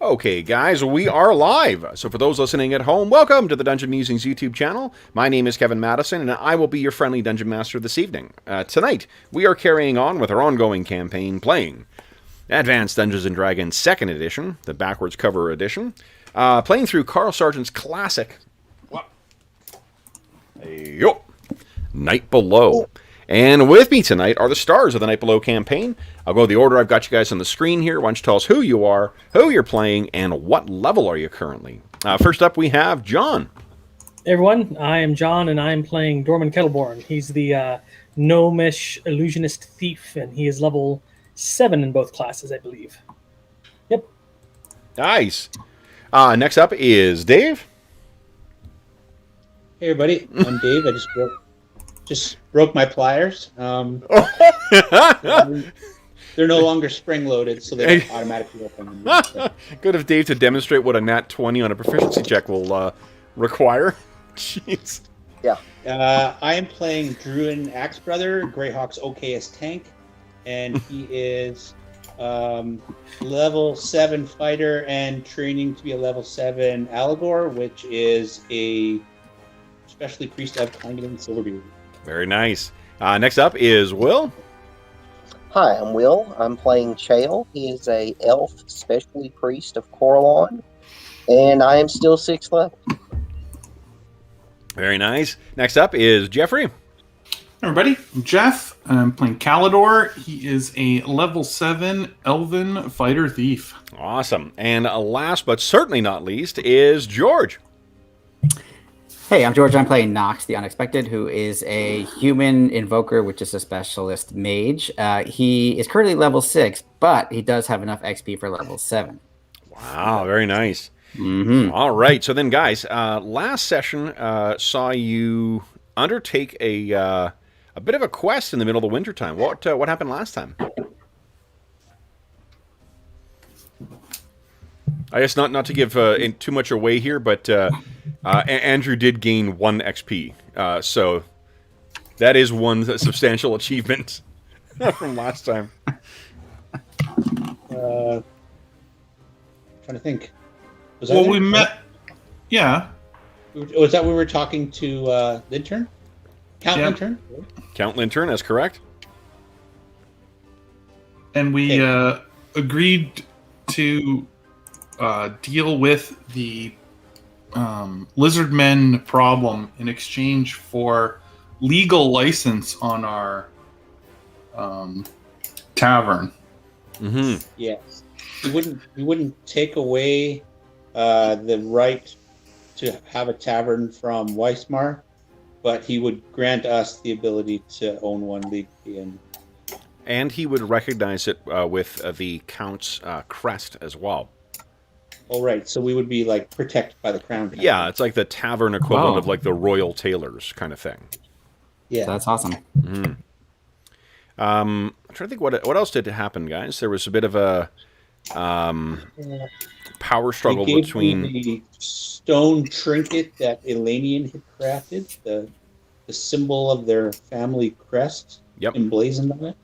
Okay, guys, we are live. So for those listening at home, welcome to the Dungeon Musings YouTube channel. My name is Kevin Madison, and I will be your friendly Dungeon Master this evening. Tonight, we are carrying on with our ongoing campaign, playing Advanced Dungeons & Dragons 2nd Edition, the backwards cover edition, playing through Carl Sargent's classic Night Below. And with me tonight are the stars of the Night Below campaign. I'll go the order I've got you guys on the screen here. Why don't you tell us who you are, who you're playing, and what level are you currently? First up, we have John. Hey everyone, I am John, and I am playing Dorman Kettleborn. He's the gnomish illusionist thief, and he is level 7 in both classes, I believe. Yep. Nice. Next up is Dave. Hey everybody, I'm Dave. I just broke my pliers. They're no longer spring-loaded, so they don't automatically open. Good of Dave to demonstrate what a nat 20 on a proficiency check will require. Jeez. Yeah. I am playing Druin Axebrother, Greyhawk's okayest tank, and he is level 7 fighter and training to be a level 7 Allegor, which is a specialty priest of Clangin and Silverbeard. Very nice. Next up is Will. Hi, I'm Will. I'm playing Chael. He is a elf specialty priest of Coralon, and I am still 6th level. Very nice. Next up is Jeffrey. Everybody, I'm Jeff. I'm playing Calidor. He is a level 7 elven fighter thief. Awesome. And last but certainly not least is George. Hey, I'm George. I'm playing Knox, the Unexpected, who is a human invoker, which is a specialist mage. He is currently level 6, but he does have enough XP for level 7. Wow, very nice. Mm-hmm. All right, so then, guys, last session saw you undertake a bit of a quest in the middle of the wintertime. What happened last time? I guess not to give too much away here, but Andrew did gain 1 XP, so that is one substantial achievement from last time. Trying to think. Well, we met. Yeah. Was that we were talking to Lintern? Count Yeah. Lintern? Count Lintern, that's correct. And we agreed to deal with the lizardmen problem in exchange for legal license on our tavern. Mm-hmm. Yes. He wouldn't take away the right to have a tavern from Weismar, but he would grant us the ability to own one legally. And he would recognize it with the Count's crest as well. All right, so we would be like protected by the crown. Yeah, it's like the tavern equivalent Oh. of like the Royal Tailors kind of thing. Yeah. That's awesome. Mm-hmm. I'm trying to think what else did happen, guys. There was a bit of a power struggle They gave between. me the stone trinket that Elanion had crafted, the symbol of their family crest, Yep. emblazoned on it.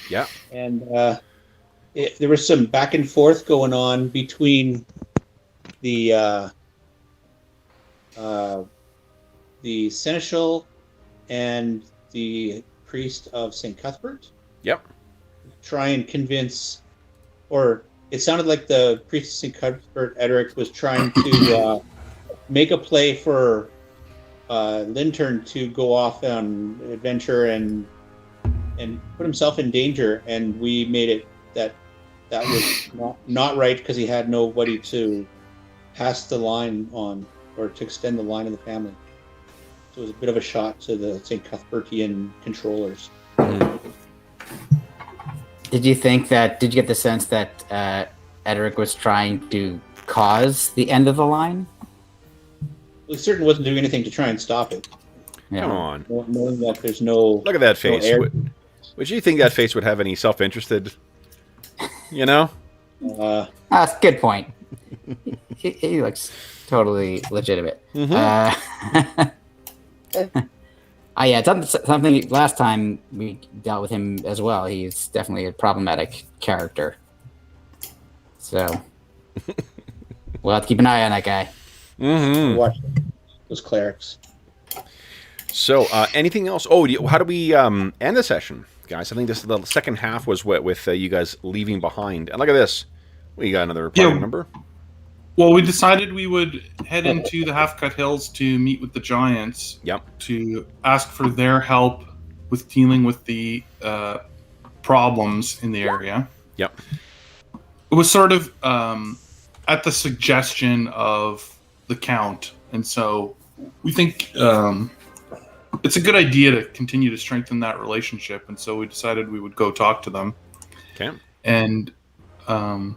Yeah. And there was some back and forth going on between the seneschal and the priest of St. Cuthbert. Yep. Try and convince, or it sounded like the priest of St. Cuthbert, Edric, was trying to make a play for Lintern to go off on an adventure and put himself in danger, and we made it that was not right because he had nobody to pass the line on or to extend the line of the family. So it was a bit of a shot to the St. Cuthbertian controllers. Did you get the sense that Edric was trying to cause the end of the line? Well, he certainly wasn't doing anything to try and stop it. Yeah. Come on. Knowing that there's no... Look at that face. air- Would you think that face would have any self-interested? You know? That's a good point. He looks totally legitimate. Mm-hmm. Yeah, something last time we dealt with him as well. He's definitely a problematic character. So we'll have to keep an eye on that guy. Mm-hmm. Watch those clerics. So, anything else? Oh, how do we end the session, guys? I think this the second half was with you guys leaving behind. And look at this. We got another party member. Well, we decided we would head into the Half-Cut Hills to meet with the Giants. Yep. To ask for their help with dealing with the problems in the area. Yep. It was sort of at the suggestion of the Count, and so we think it's a good idea to continue to strengthen that relationship, and so we decided we would go talk to them. Okay. And on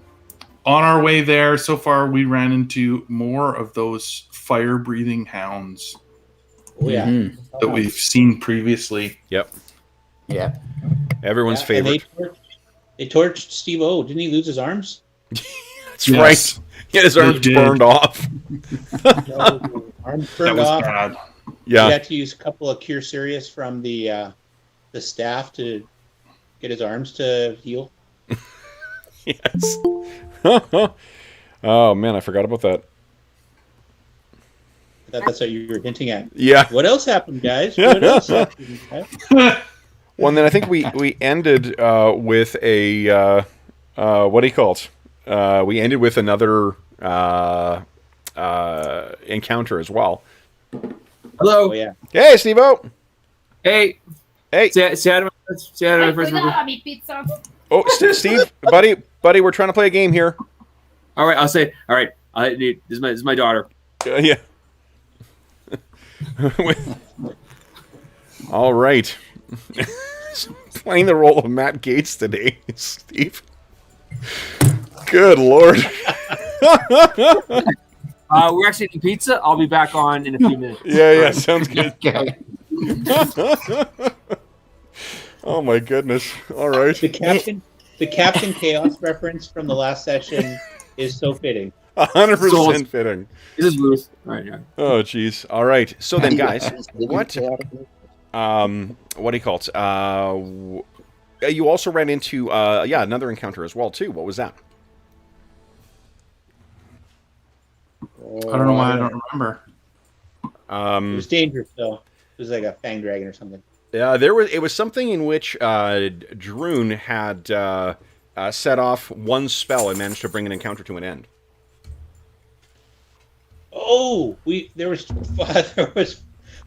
our way there, so far we ran into more of those fire-breathing hounds Oh yeah. that we've seen previously. Yep. Yeah. Everyone's And favorite. they torched Steve O. Didn't he lose his arms? That's right. Yeah, his arms did. burned off. No, arms That burned was off. bad. Yeah. He had to use a couple of Cure Serious from the staff to get his arms to heal. Yes. Oh man, I forgot about that. I thought that's what you were hinting at. Yeah. What else happened, guys? What else happened, guys? Well, and then I think we ended with a what do you call it? We ended with another encounter as well. Hello. Oh yeah. Hey, Steve-O! Hey. Hey. Say hi to my first member. pizza. Oh, Steve, buddy, we're trying to play a game here. All right, I'll say. All right, this is my daughter. Yeah. All right. Playing the role of Matt Gates today, Steve. Good Lord. We're actually eating pizza. I'll be back on in a few minutes. Yeah, sounds good. Okay. Oh my goodness. All right. The Captain Chaos reference from the last session is so fitting. 100% fitting. This is Ruth. All right, yeah. Oh jeez. All right. So then, guys, what do you call it? You also ran into another encounter as well too. What was that? I don't know why I don't remember. It was dangerous though. It was like a fang dragon or something. Yeah, it was something in which Druin had set off one spell and managed to bring an encounter to an end. Oh, there was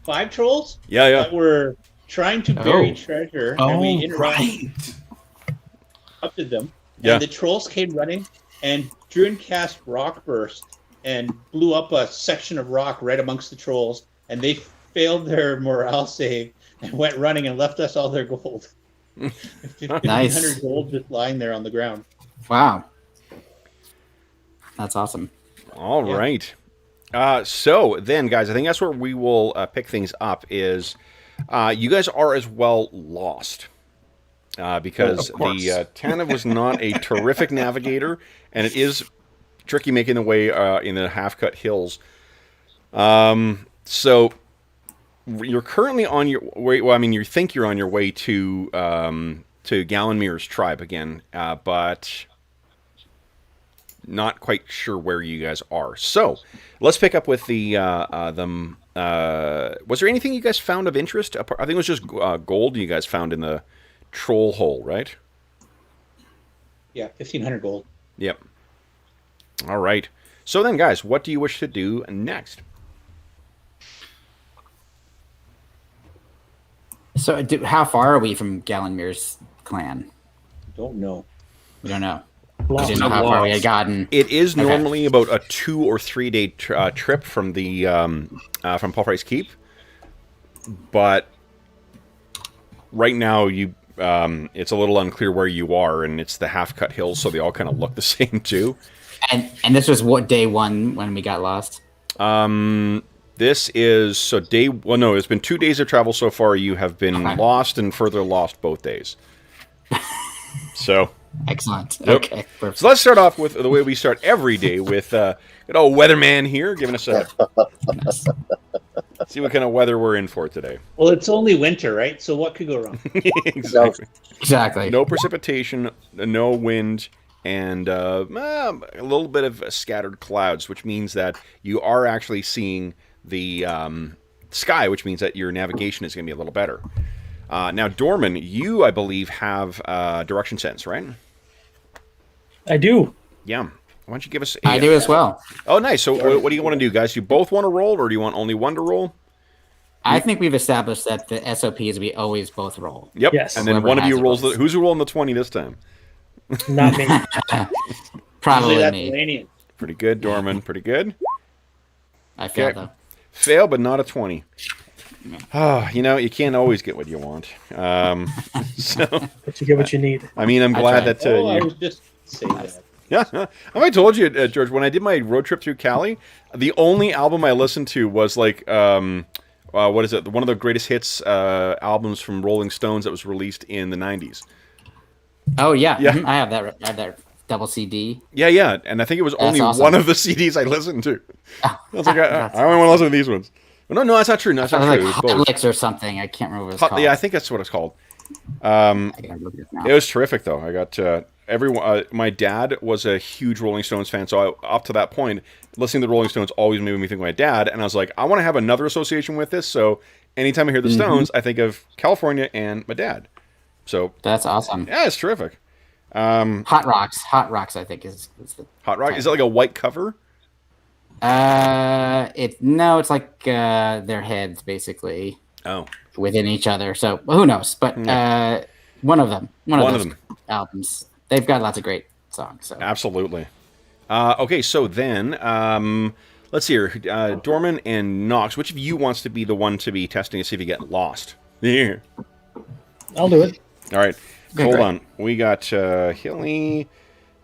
5 trolls. Yeah. That were trying to bury treasure, and we interrupted them. Yeah. And the trolls came running, and Druin cast Rock Burst and blew up a section of rock right amongst the trolls, and they failed their morale save and went running and left us all their gold. 1,500 gold just lying there on the ground. Wow. That's awesome. All right. So then, guys, I think that's where we will pick things up is you guys are as well lost. Because the Tana was not a terrific navigator, and it is tricky making the way in the half-cut hills. So you're currently on your way. Well, I mean, you think you're on your way to Galenmir's tribe again, but not quite sure where you guys are. So let's pick up with the them. Was there anything you guys found of interest? I think it was just gold you guys found in the troll hole, right? Yeah, 1,500 gold. Yep. All right. So then, guys, what do you wish to do next? So, how far are we from Galenmir's clan? Don't know. We don't know. Lost. We didn't know how far we had gotten. It is Okay. normally about a 2 or 3 day trip from the from Paul Price Keep, but right now you it's a little unclear where you are, and it's the half-cut hills, so they all kind of look the same too. And this was what, day 1 when we got lost? This is so day. Well, no, it's been 2 days of travel so far. You have been lost and further lost both days. So. Excellent. Yep. Okay. Perfect. So let's start off with the way we start every day with good old weatherman here giving us a see what kind of weather we're in for today. Well, it's only winter, right? So what could go wrong? Exactly. Exactly. No precipitation, no wind, and a little bit of scattered clouds, which means that you are actually seeing the sky, which means that your navigation is going to be a little better. Now, Dorman, you, I believe, have direction sense, right? I do. Yeah. Why don't you give us... I do as well. Oh, nice. So what do you want to do, guys? Do you both want to roll, or do you want only one to roll? I think we've established that the SOP is we always both roll. Yep. Yes. And then Whoever one of has you it rolls... rolls. Who's rolling the 20 this time? Not me. Probably Usually that's me. Elanion. Pretty good, Dorman. Pretty good. I failed Okay. though. Fail, but not a 20. You can't always get what you want. So, But you get what you need. I mean, I'm glad tried. that I you... was just saying that. Yeah, I told you, George, when I did my road trip through Cali, the only album I listened to was like, what is it? One of the greatest hits albums from Rolling Stones that was released in the 90s. Oh yeah, Yeah. mhm, I have that double CD. Yeah, and I think it was only awesome. one of the CDs I listened to. I was like, I That's only want to listen to these ones. No, that's not true. No, that's not like true. It was both. Licks or something. I can't remember what it's called. Yeah, I think that's what it's called. I gotta look it up now. It was terrific, though. I got everyone. My dad was a huge Rolling Stones fan, so up to that point, listening to the Rolling Stones always made me think of my dad. And I was like, I want to have another association with this. So anytime I hear the Stones, I think of California and my dad. So That's awesome. yeah, it's terrific. Hot Rocks. I think is the Hot Rock, is it like a white cover? it's like their heads basically Oh, within each other. So who knows? But one of them. One of those albums. They've got lots of great songs. So absolutely. Okay, so then let's see here. Dorman and Knox, which of you wants to be the one to be testing to see if you get lost? Yeah. I'll do it. All right. Okay, Hold great. on. We got Hilly.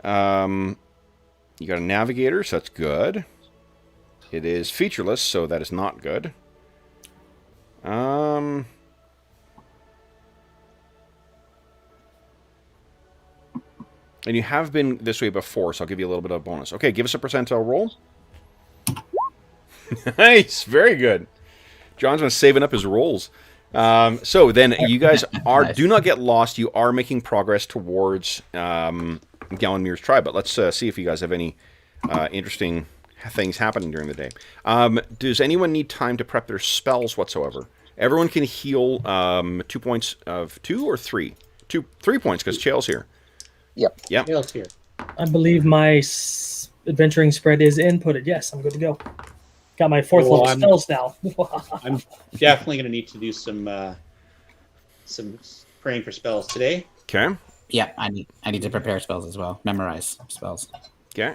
You got a navigator, so that's good. It is featureless, so that is not good. And you have been this way before, so I'll give you a little bit of a bonus. Okay, give us a percentile roll. Nice, very good. John's been saving up his rolls. So then you guys Nice. do not get lost. You are making progress towards Gallenmere's tribe. But let's see if you guys have any interesting things happening during the day. Does anyone need time to prep their spells whatsoever? Everyone can heal 2 points of 2 or 3? 3 points because Chael's here. Yep. Yep. Chael's here. I believe my adventuring spread is inputted. Yes, I'm good to go. Got my fourth level spells now. I'm definitely going to need to do some praying for spells today. Okay. yeah, I need to prepare spells as well. Memorize spells. Okay.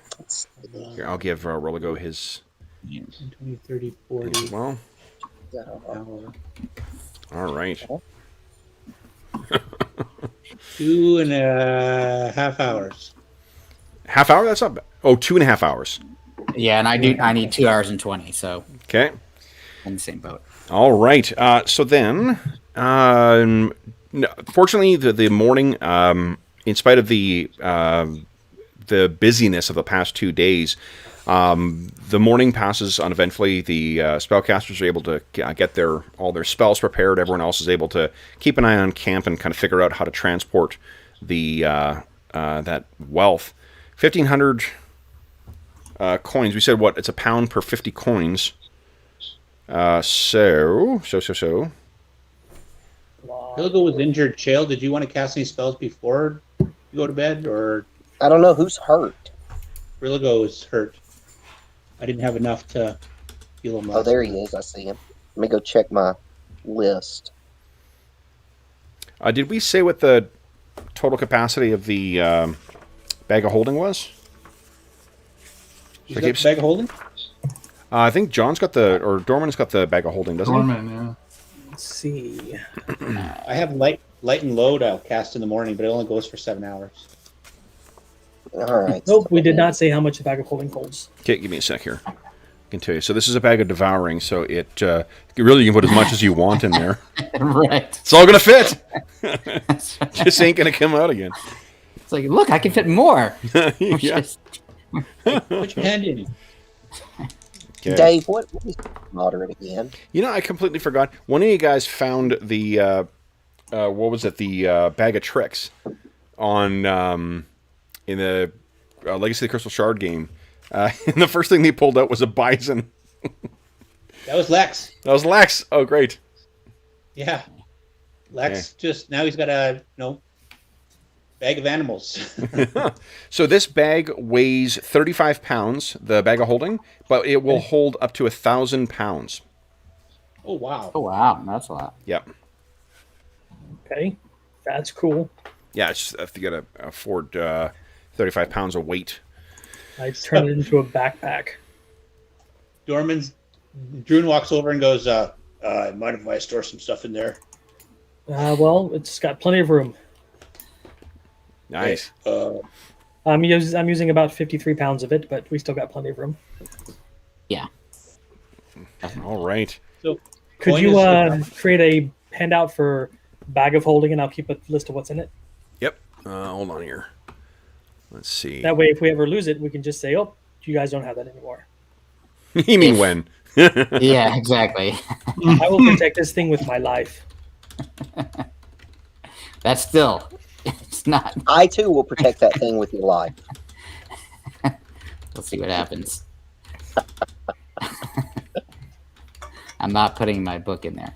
Here, I'll give Roligo his 20, 30, 40. as well. Hour. All right. 2.5 hours. Half hour? That's not bad. Oh, 2.5 hours. Yeah, and I need 2 hours and 20. So Okay. in the same boat. All right. So then, fortunately, the morning, in spite of the busyness of the past 2 days, the morning passes uneventfully. The spellcasters are able to get all their spells prepared. Everyone else is able to keep an eye on camp and kind of figure out how to transport the that wealth. 1,500 coins. We said what? It's £1 per 50 coins. So. Hilgo was injured. Chael, did you want to cast any spells before you go to bed? Or I don't know who's hurt. Rilligo is hurt. I didn't have enough to heal him. Oh, there he is. I see him. Let me go check my list. Did we say what the total capacity of the bag of holding was? You got the bag of holding? I think John's got or Dorman's got the bag of holding, doesn't he? Dorman, yeah. Let's see. I have light and load. I'll cast in the morning, but it only goes for 7 hours. All right. Nope, we did not say how much the bag of holding holds. Okay, give me a sec here. I can tell you. So this is a bag of devouring, so it really you can put as much as you want in there. Right. It's all gonna fit. Just ain't gonna come out again. It's like, look, I can fit more. Yeah. Put your hand in. Okay. Dave, what is moderate again? You know, I completely forgot. One of you guys found the what was it? The bag of tricks on in the Legacy of the Crystal Shard game. And the first thing they pulled out was a bison. That was Lex. That was Lex. Oh, great. Yeah. Lex just now he's got a bag of animals. So this bag weighs 35 pounds, the bag of holding, but it will hold up to 1,000 pounds. Oh wow. Oh wow, that's a lot. Yep. Okay, that's cool. Yeah, it's just, if you gotta afford 35 pounds of weight. I turned it into a backpack. Druin walks over and goes, mind if I store some stuff in there? Well, it's got plenty of room. Nice. I'm using about 53 pounds of it, but we still got plenty of room. Yeah. All right. So Could you create a handout for bag of holding, and I'll keep a list of what's in it? Yep. Hold on here. Let's see. That way, if we ever lose it, we can just say, "Oh, you guys don't have that anymore." You mean when? Yeah, exactly. I will protect this thing with my life. That's still, it's not. I too will protect that thing with your life. We'll see what happens. I'm not putting my book in there.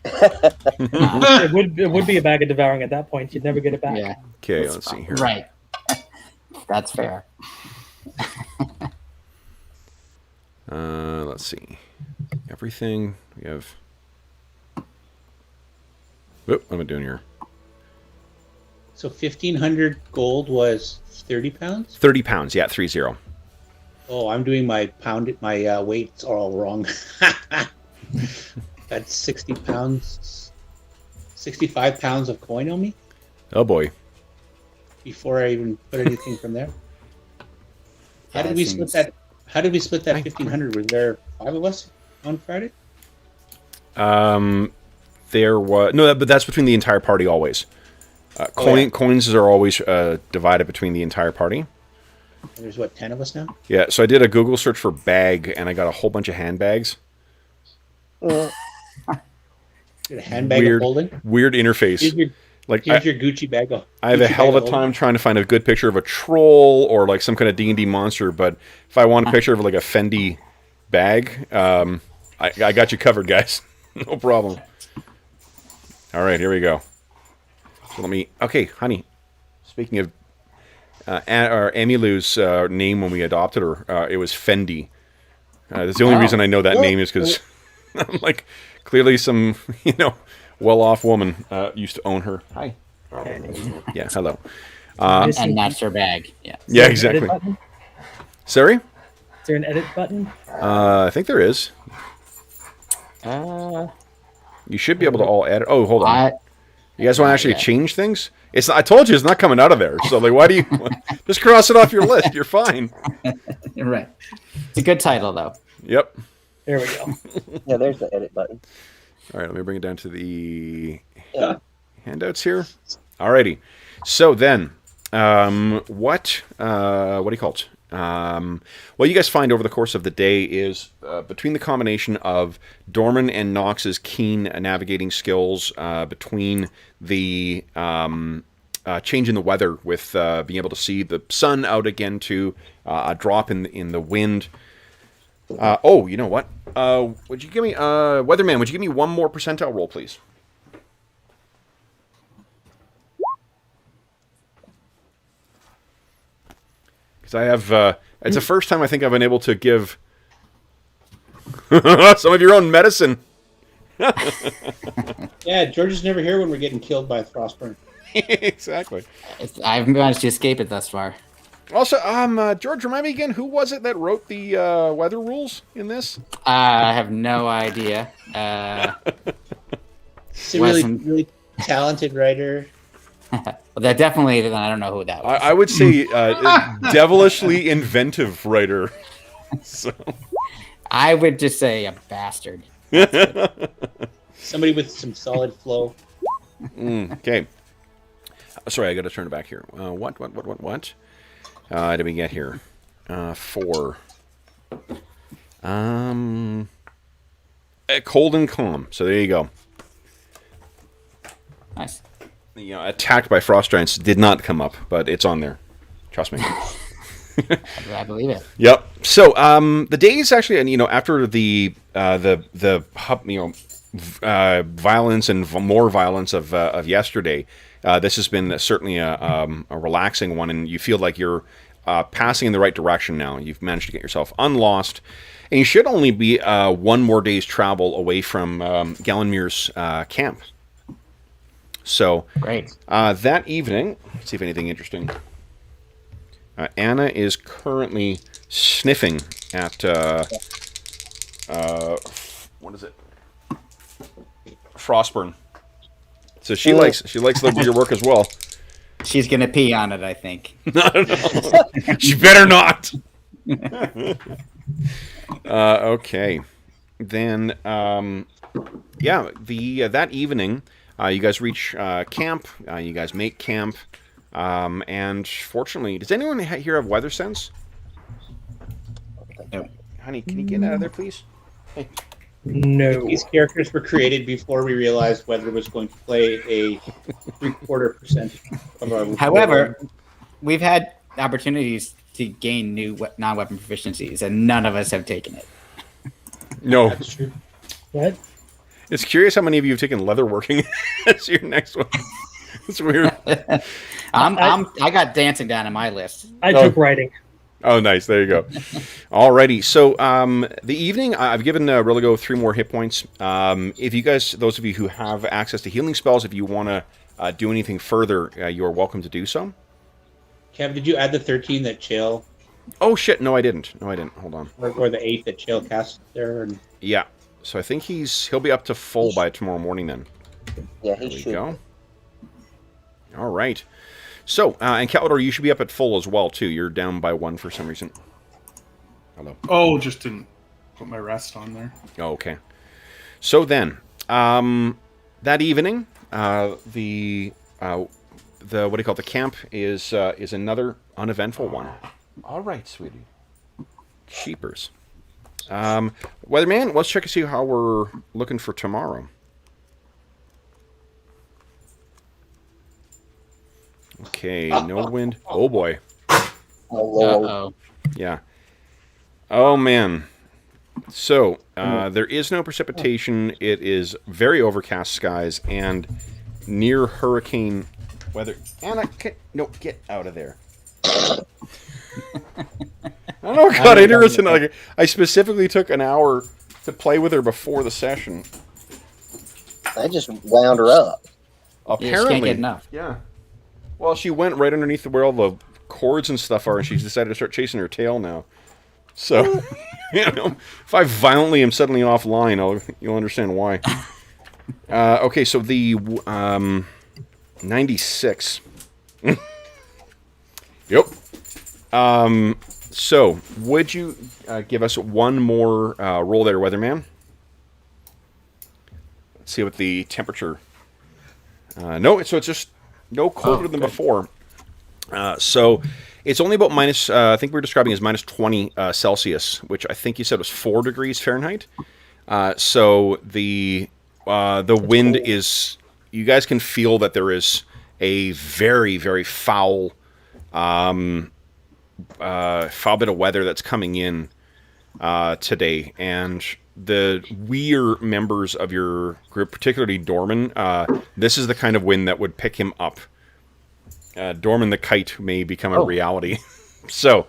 It would be a bag of devouring at that point. You'd never get it back. Yeah. Okay, let's see here. Right. That's fair. Let's see. Everything we have. Whoop, what am I doing here? So 1,500 gold was 30 pounds? 30 pounds, yeah, 30. Oh, I'm doing my weights all wrong. That's 60 pounds, 65 pounds of coin on me Oh boy. before I even put anything from there. How Yeah, did that we seems- split that? How did we split that 1,500? Was there 5 of us on Friday? There was no, but that's between the entire party always. Coins are always divided between the entire party. And there's what, 10 of us now? Yeah, so I did a Google search for bag, and I got a whole bunch of handbags. Did a handbag of holding? Weird interface. Here's your Gucci bag. I have a hell of a time trying to find a good picture of a troll or like some kind of D&D monster, but if I want a picture of like a Fendi bag, I got you covered, guys. No problem. All right, here we go. So let me... Okay, honey. Speaking of Amilu's name when we adopted her, it was Fendi. That's the only reason I know that name is because I'm like, clearly some, well-off woman used to own her. Hi. Yeah, hello. And that's her bag. Yeah. Yeah, Edit exactly. button? Sorry? Is there an edit button? I think there is. You should be able to all edit. Oh, hold on. You guys want to actually change things? I told you it's not coming out of there. So, like, why do you... Just cross it off your list. You're fine. Right. It's a good title, though. Yep. There we go. Yeah, there's the edit button. All right, let me bring it down to the Yeah. handouts here. Alrighty. So then, what do you call it? What you guys find over the course of the day is between the combination of Dorman and Knox's keen navigating skills, between the change in the weather with being able to see the sun out again to a drop in the wind. Oh, you know what? Would you give me Weatherman? Would you give me one more percentile roll, please? Because I have, it's the first time I think I've been able to give some of your own medicine. Yeah, George is never here when we're getting killed by a frostburn. Exactly. I've managed to escape it thus far. Also, George, remind me again, who was it that wrote the weather rules in this? I have no idea. He's a really talented writer. Well, that definitely, then I don't know who that was. I would say devilishly inventive writer. So. I would just say a bastard. Somebody with some solid flow. Okay. Sorry, I got to turn it back here. What? Did we get here? 4. Cold and calm. So there you go. Nice. Attacked by frost giants did not come up, but it's on there. Trust me. I believe it. Yep. So the days actually, and after the violence and more violence of yesterday, this has been certainly a relaxing one, and you feel like you're passing in the right direction now. You've managed to get yourself unlost, and you should only be one more day's travel away from Gallenmuir's camp. So Great. that evening, let's see if anything interesting. Anna is currently sniffing at what is it? Frostburn. So she likes your work as well. She's gonna pee on it, I think. She better not. Okay. Then that evening, you guys reach camp. You guys make camp. And fortunately, does anyone here have weather sense? No. Honey, can you get out of there, please? Hey. No. These characters were created before we realized weather was going to play a 3/4% of our. However, we've had opportunities to gain new non-weapon proficiencies, and none of us have taken it. No. That's true. What? It's curious how many of you have taken leatherworking as your next one. It's weird. I got dancing down on my list. I took writing. Oh, nice. There you go. Alrighty. So, the evening, I've given Religo 3 more hit points. If you guys, those of you who have access to healing spells, if you want to do anything further, you're welcome to do so. Kev, did you add the 13 that Chael, Oh, shit. No, I didn't. Hold on. or the 8 that Chael cast there? And Yeah. So I think he'll be up to full by tomorrow morning then. Yeah, There he we should. go. All right. So, and Calidor, you should be up at full as well, too. You're down by 1 for some reason. Hello. Oh, just didn't put my rest on there. Oh, okay. So then, that evening, the what do you call it? The camp is another uneventful one. All right, sweetie. Sheepers. Weatherman, let's check and see how we're looking for tomorrow. Okay, no wind. Oh boy. Oh, Lord. Uh-oh. Yeah. Oh man. So there is no precipitation. It is very overcast skies and near hurricane weather. Anna, get out of there. I don't know. God, interesting. Like, I specifically took an hour to play with her before the session. I just wound her up. You just Apparently, can't get enough. yeah. Well, she went right underneath where all the cords and stuff are, and she's decided to start chasing her tail now. So, if I violently am suddenly offline, you'll understand why. Okay, so the 96. Yep. So, would you give us one more roll there, Weatherman? Let's see what the temperature... no, so it's just no colder than before. So it's only about minus, I think we were describing as minus 20 Celsius, which I think you said was 4 degrees Fahrenheit. So the wind is, you guys can feel that there is a very, very foul bit of weather that's coming in today. And the weir members of your group, particularly Dorman, this is the kind of wind that would pick him up. Dorman the kite may become a reality. So,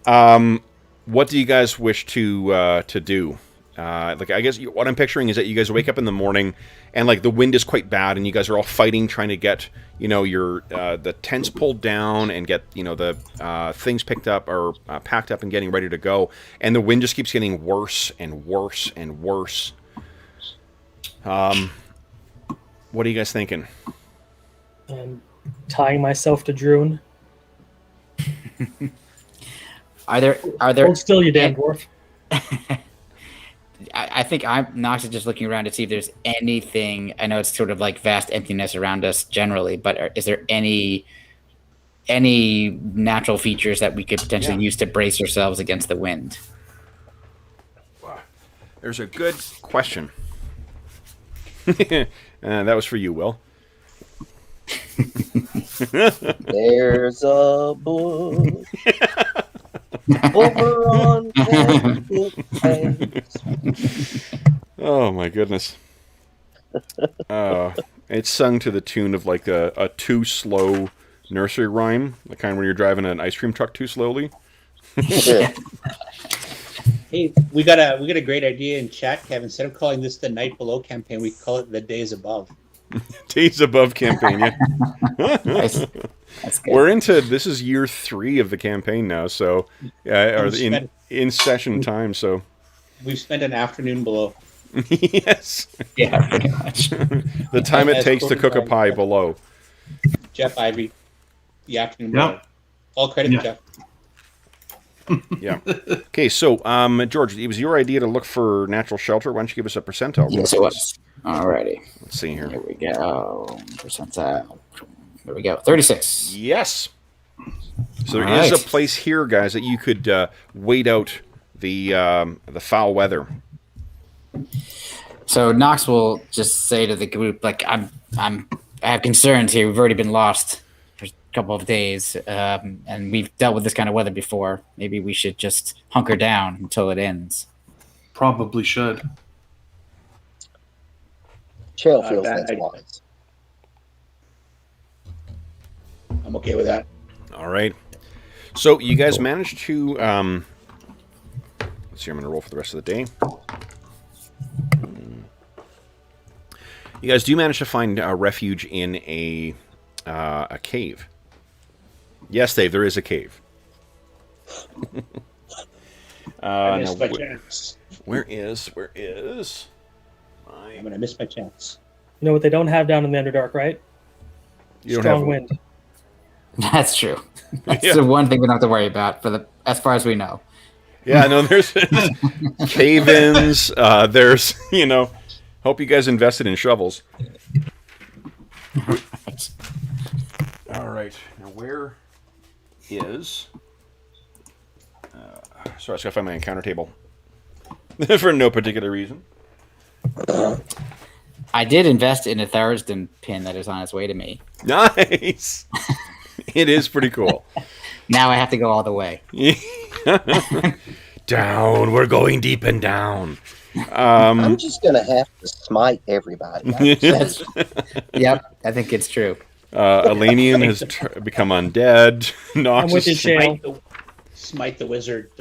what do you guys wish to do? Like, I guess what I'm picturing is that you guys wake up in the morning and like the wind is quite bad, and you guys are all fighting, trying to get your the tents pulled down and get the things picked up or packed up and getting ready to go, and the wind just keeps getting worse and worse and worse. What are you guys thinking? Tying myself to Druin. Are there? Hold still, you damn dwarf. I think Knox is just looking around to see if there's anything. I know it's sort of like vast emptiness around us generally, but is there any natural features that we could potentially use to brace ourselves against the wind? There's a good question. That was for you, Will. There's a bush over on Candlewood Place. Oh my goodness. It's sung to the tune of like a too slow nursery rhyme, the kind where you're driving an ice cream truck too slowly. Yeah. Hey, we got a great idea in chat, Kevin. Instead of calling this the Night Below campaign, we call it the Days Above. Days Above campaign, yeah. Nice. That's good. We're into, this is year 3 of the campaign now, so, or in session time, so. We've spent an afternoon below. Yes. Yeah, pretty much. The time it takes to cook a pie below. Jeff Ivy, the afternoon Yeah. below. All credit to Jeff. Yeah. Okay, so, George, it was your idea to look for natural shelter. Why don't you give us a percentile? Yes, it was. Alrighty. Let's see here. Here we go. Percentile. There we go. 36. Yes. So there All is right. a place here, guys, that you could wait out the foul weather. So Knox will just say to the group, like, I have concerns here. We've already been lost for a couple of days, and we've dealt with this kind of weather before. Maybe we should just hunker down until it ends. Probably should. Chael feels that's that- wise. I'm okay with that. All right. So you guys managed to. Let's see. I'm going to roll for the rest of the day. You guys do manage to find refuge in a cave. Yes, Dave, there is a cave. I missed now, my chance. where is? I'm gonna miss my chance. You know what they don't have down in the Underdark, right? You don't Strong have wind. That's true. That's Yeah. the one thing we don't have to worry about as far as we know. Yeah, no, there's cave-ins. There's, hope you guys invested in shovels. All right. Now, where is... sorry, I just got to find my encounter table. For no particular reason. I did invest in a Thurston pin that is on its way to me. Nice! It is pretty cool. Now I have to go all the way. Down. We're going deep and down. I'm just gonna have to smite everybody. Yep, I think it's true. Elanion has become undead. Knox I'm with you, is... Shale. Smite the wizard.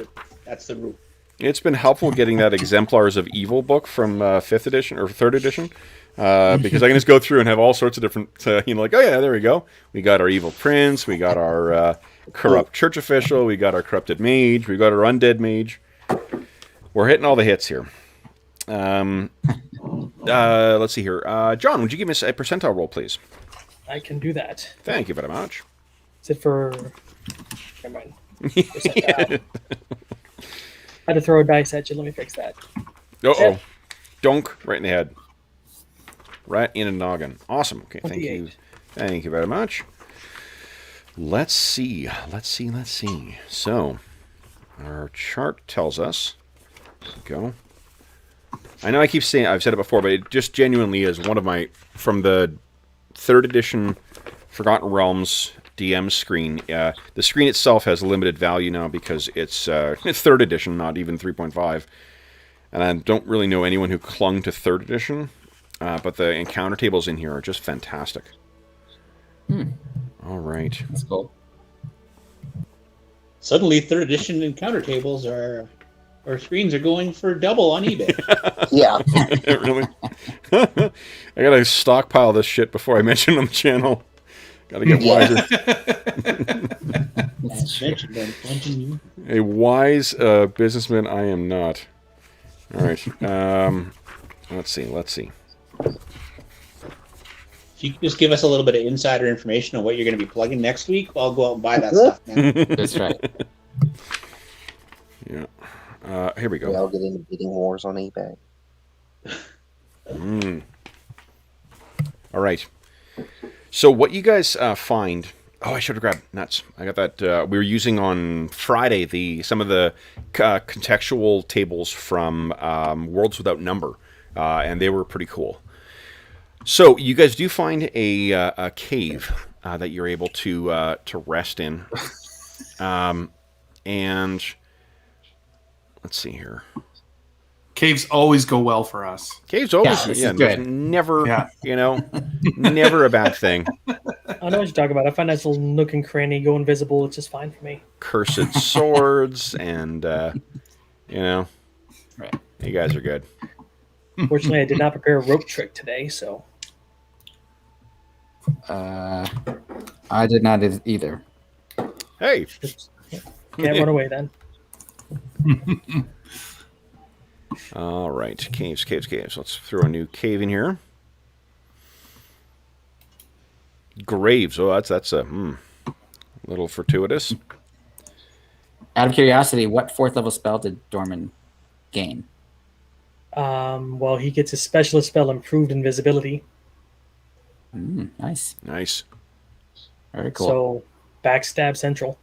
That's the rule. It's been helpful getting that Exemplars of Evil book from 5th edition or 3rd edition, because I can just go through and have all sorts of different, like, oh yeah, there we go. We got our evil prince, we got our corrupt church official, we got our corrupted mage, we got our undead mage. We're hitting all the hits here. Let's see here. John, would you give me a percentile roll, please? I can do that. Thank you very much. Is it for... Never mind. I had to throw a dice at you. Let me fix that. Uh-oh. Donk, right in the head. Right in the noggin. Awesome. Okay, thank you. 28. Thank you very much. Let's see. So, our chart tells us... There we go. I know I keep saying... I've said it before, but it just genuinely is one of my... From the 3rd edition Forgotten Realms DM screen. The screen itself has limited value now because it's 3rd edition, not even 3.5. And I don't really know anyone who clung to 3rd edition. But the encounter tables in here are just fantastic. All right. That's cool. Suddenly, 3rd edition encounter tables or screens are going for double on eBay. Yeah. Really? I gotta stockpile this shit before I mention it on the channel. Gotta get wiser. Mentioned them. Mentioned you. A wise businessman I am not. All right. Let's see. If you could just give us a little bit of insider information on what you're going to be plugging next week, I'll go out and buy that stuff now. That's right. Yeah. Here we We go. all get into bidding wars on eBay. All right. So what you guys find... Oh, I should have grabbed nuts. I got that. We were using on Friday some of the contextual tables from Worlds Without Number, and they were pretty cool. So you guys do find a cave that you're able to rest in, and let's see here. Caves always go well for us. Caves always, this yeah, is there's good. never, never a bad thing. I know what you're talking about. I find that little nook and cranny go invisible. It's just fine for me. Cursed swords, and Right. you guys are good. Fortunately, I did not prepare a rope trick today, so I did not either. Hey, can't run away then. all right, caves. Let's throw a new cave in here. Graves. Oh, that's a little fortuitous. Out of curiosity, what 4th level spell did Dorman gain? Well, he gets his specialist spell, Improved Invisibility. Nice. Nice. Very cool. So, backstab central.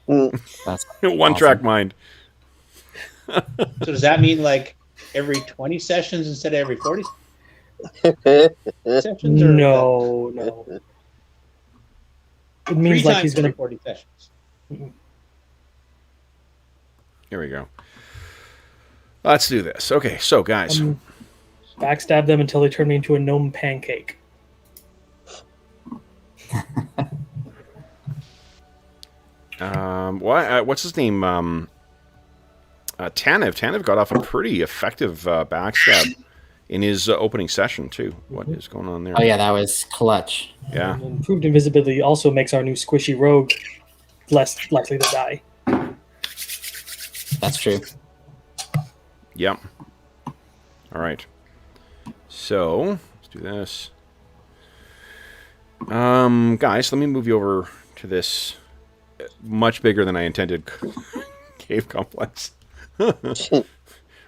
That's One track mind. So does that mean like every 20 sessions instead of every 40 sessions? Or No. It three means like he's times every going 40 sessions. Here we go. Let's do this. Okay, so guys. to backstab them until they turn me into a gnome pancake. What's his name? Tanev. Tanev got off a pretty effective backstab in his opening session too. What is going on there? Oh yeah, that was clutch. Yeah. And improved invisibility also makes our new squishy rogue less likely to die. That's true. Yep. All right. So let's do this. Guys, let me move you over to this much bigger than I intended cave complex.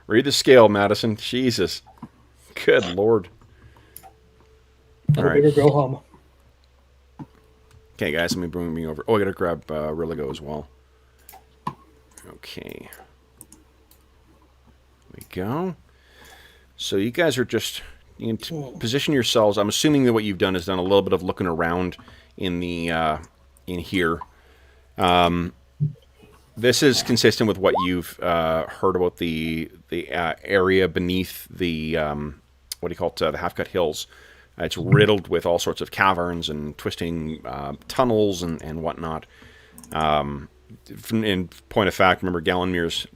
Read the scale, Madison. Jesus. Good Lord. All right. Bigger, go home. Okay, guys, let me bring me over. Oh, I gotta grab Rilligo as well. Okay. There we go. So you guys are just, you can position yourselves. I'm assuming that what you've done is done a little bit of looking around in the in here. This is consistent with what you've heard about the area beneath the what do you call it? The Half-Cut Hills. It's riddled with all sorts of caverns and twisting tunnels and whatnot. In point of fact, remember Gallenmir's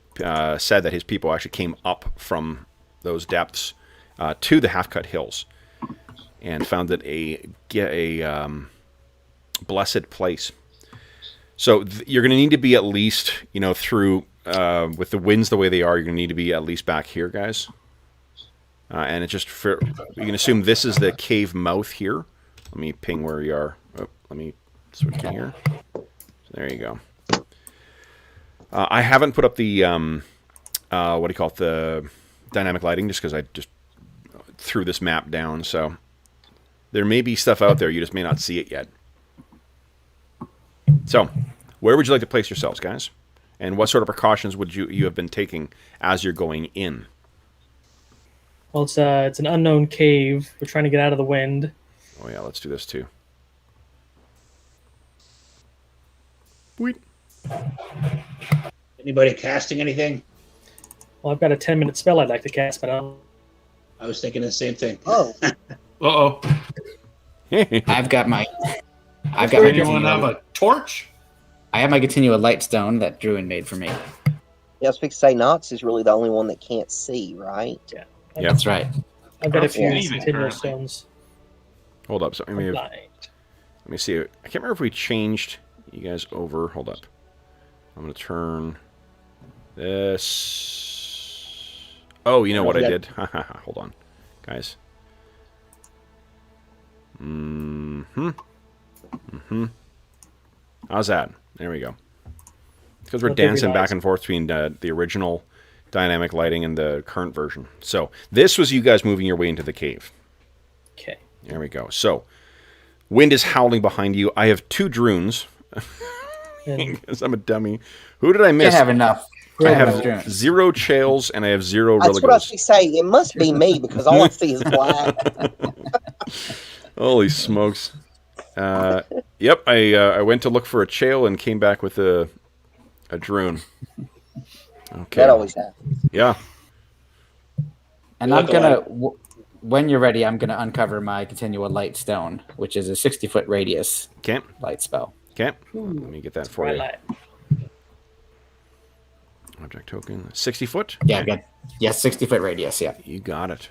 said that his people actually came up from those depths to the Half-Cut Hills and found it a blessed place. So you're going to need to be at least, through, with the winds the way they are, you're going to need to be at least back here, guys. And it's just, you can assume this is the cave mouth here. Let me ping where you are. Oh, let me switch to here. So there you go. I haven't put up the, what do you call it, the dynamic lighting, just because I just threw this map down. So there may be stuff out there, you just may not see it yet. So, where would you like to place yourselves, guys? And what sort of precautions would you have been taking as you're going in? Well, it's an unknown cave. We're trying to get out of the wind. Oh yeah, let's do this too. Wait. Anybody casting anything? Well, I've got a 10-minute spell I'd like to cast, but I was thinking the same thing. Oh, Uh-oh. I've got my Anyone have a torch? I have my continual light stone that Druin made for me. yeah, I was fixing to say Knox is really the only one that can't see, right? Yep. That's right. I've got a few Anything continual currently. stones. Hold up. So let Blind. me see. I can't remember if we changed you guys over. Hold up. I'm going to turn this. Oh, you know what I did? Hold on, guys. How's that? There we go. Because we're What did we dancing back like? and forth between the original dynamic lighting and the current version. So this was you guys moving your way into the cave. Okay. There we go. So wind is howling behind you. I have two Druins. And Because I'm a dummy. Who did I miss? Can't have enough. I Yeah, have Druin. 0 Chaels and I have 0 That's what I was Religos. going to say. It must be me because all I see is black. Holy smokes! Yep, I went to look for a Chael and came back with a Druin. Okay. That always happens. Yeah. And I'm gonna, when you're ready, I'm gonna uncover my continual light stone, which is a 60-foot radius Okay. light spell. Okay. Let me get that for Bright you. light. Object token. 60 foot? Yeah, good. Yeah, 60-foot radius. Yeah. You got it.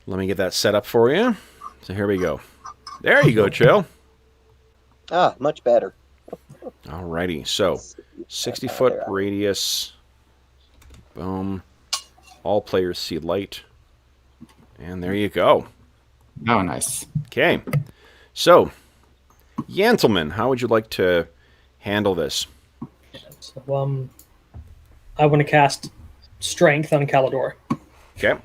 Let me get that set up for you. So here we go. There you go, Chael. Ah, much better. Alrighty. So 60-foot radius. Boom. All players see light. And there you go. Oh, nice. Okay. So, Yantelman, how would you like to handle this? So, I want to cast Strength on Calidor. Okay.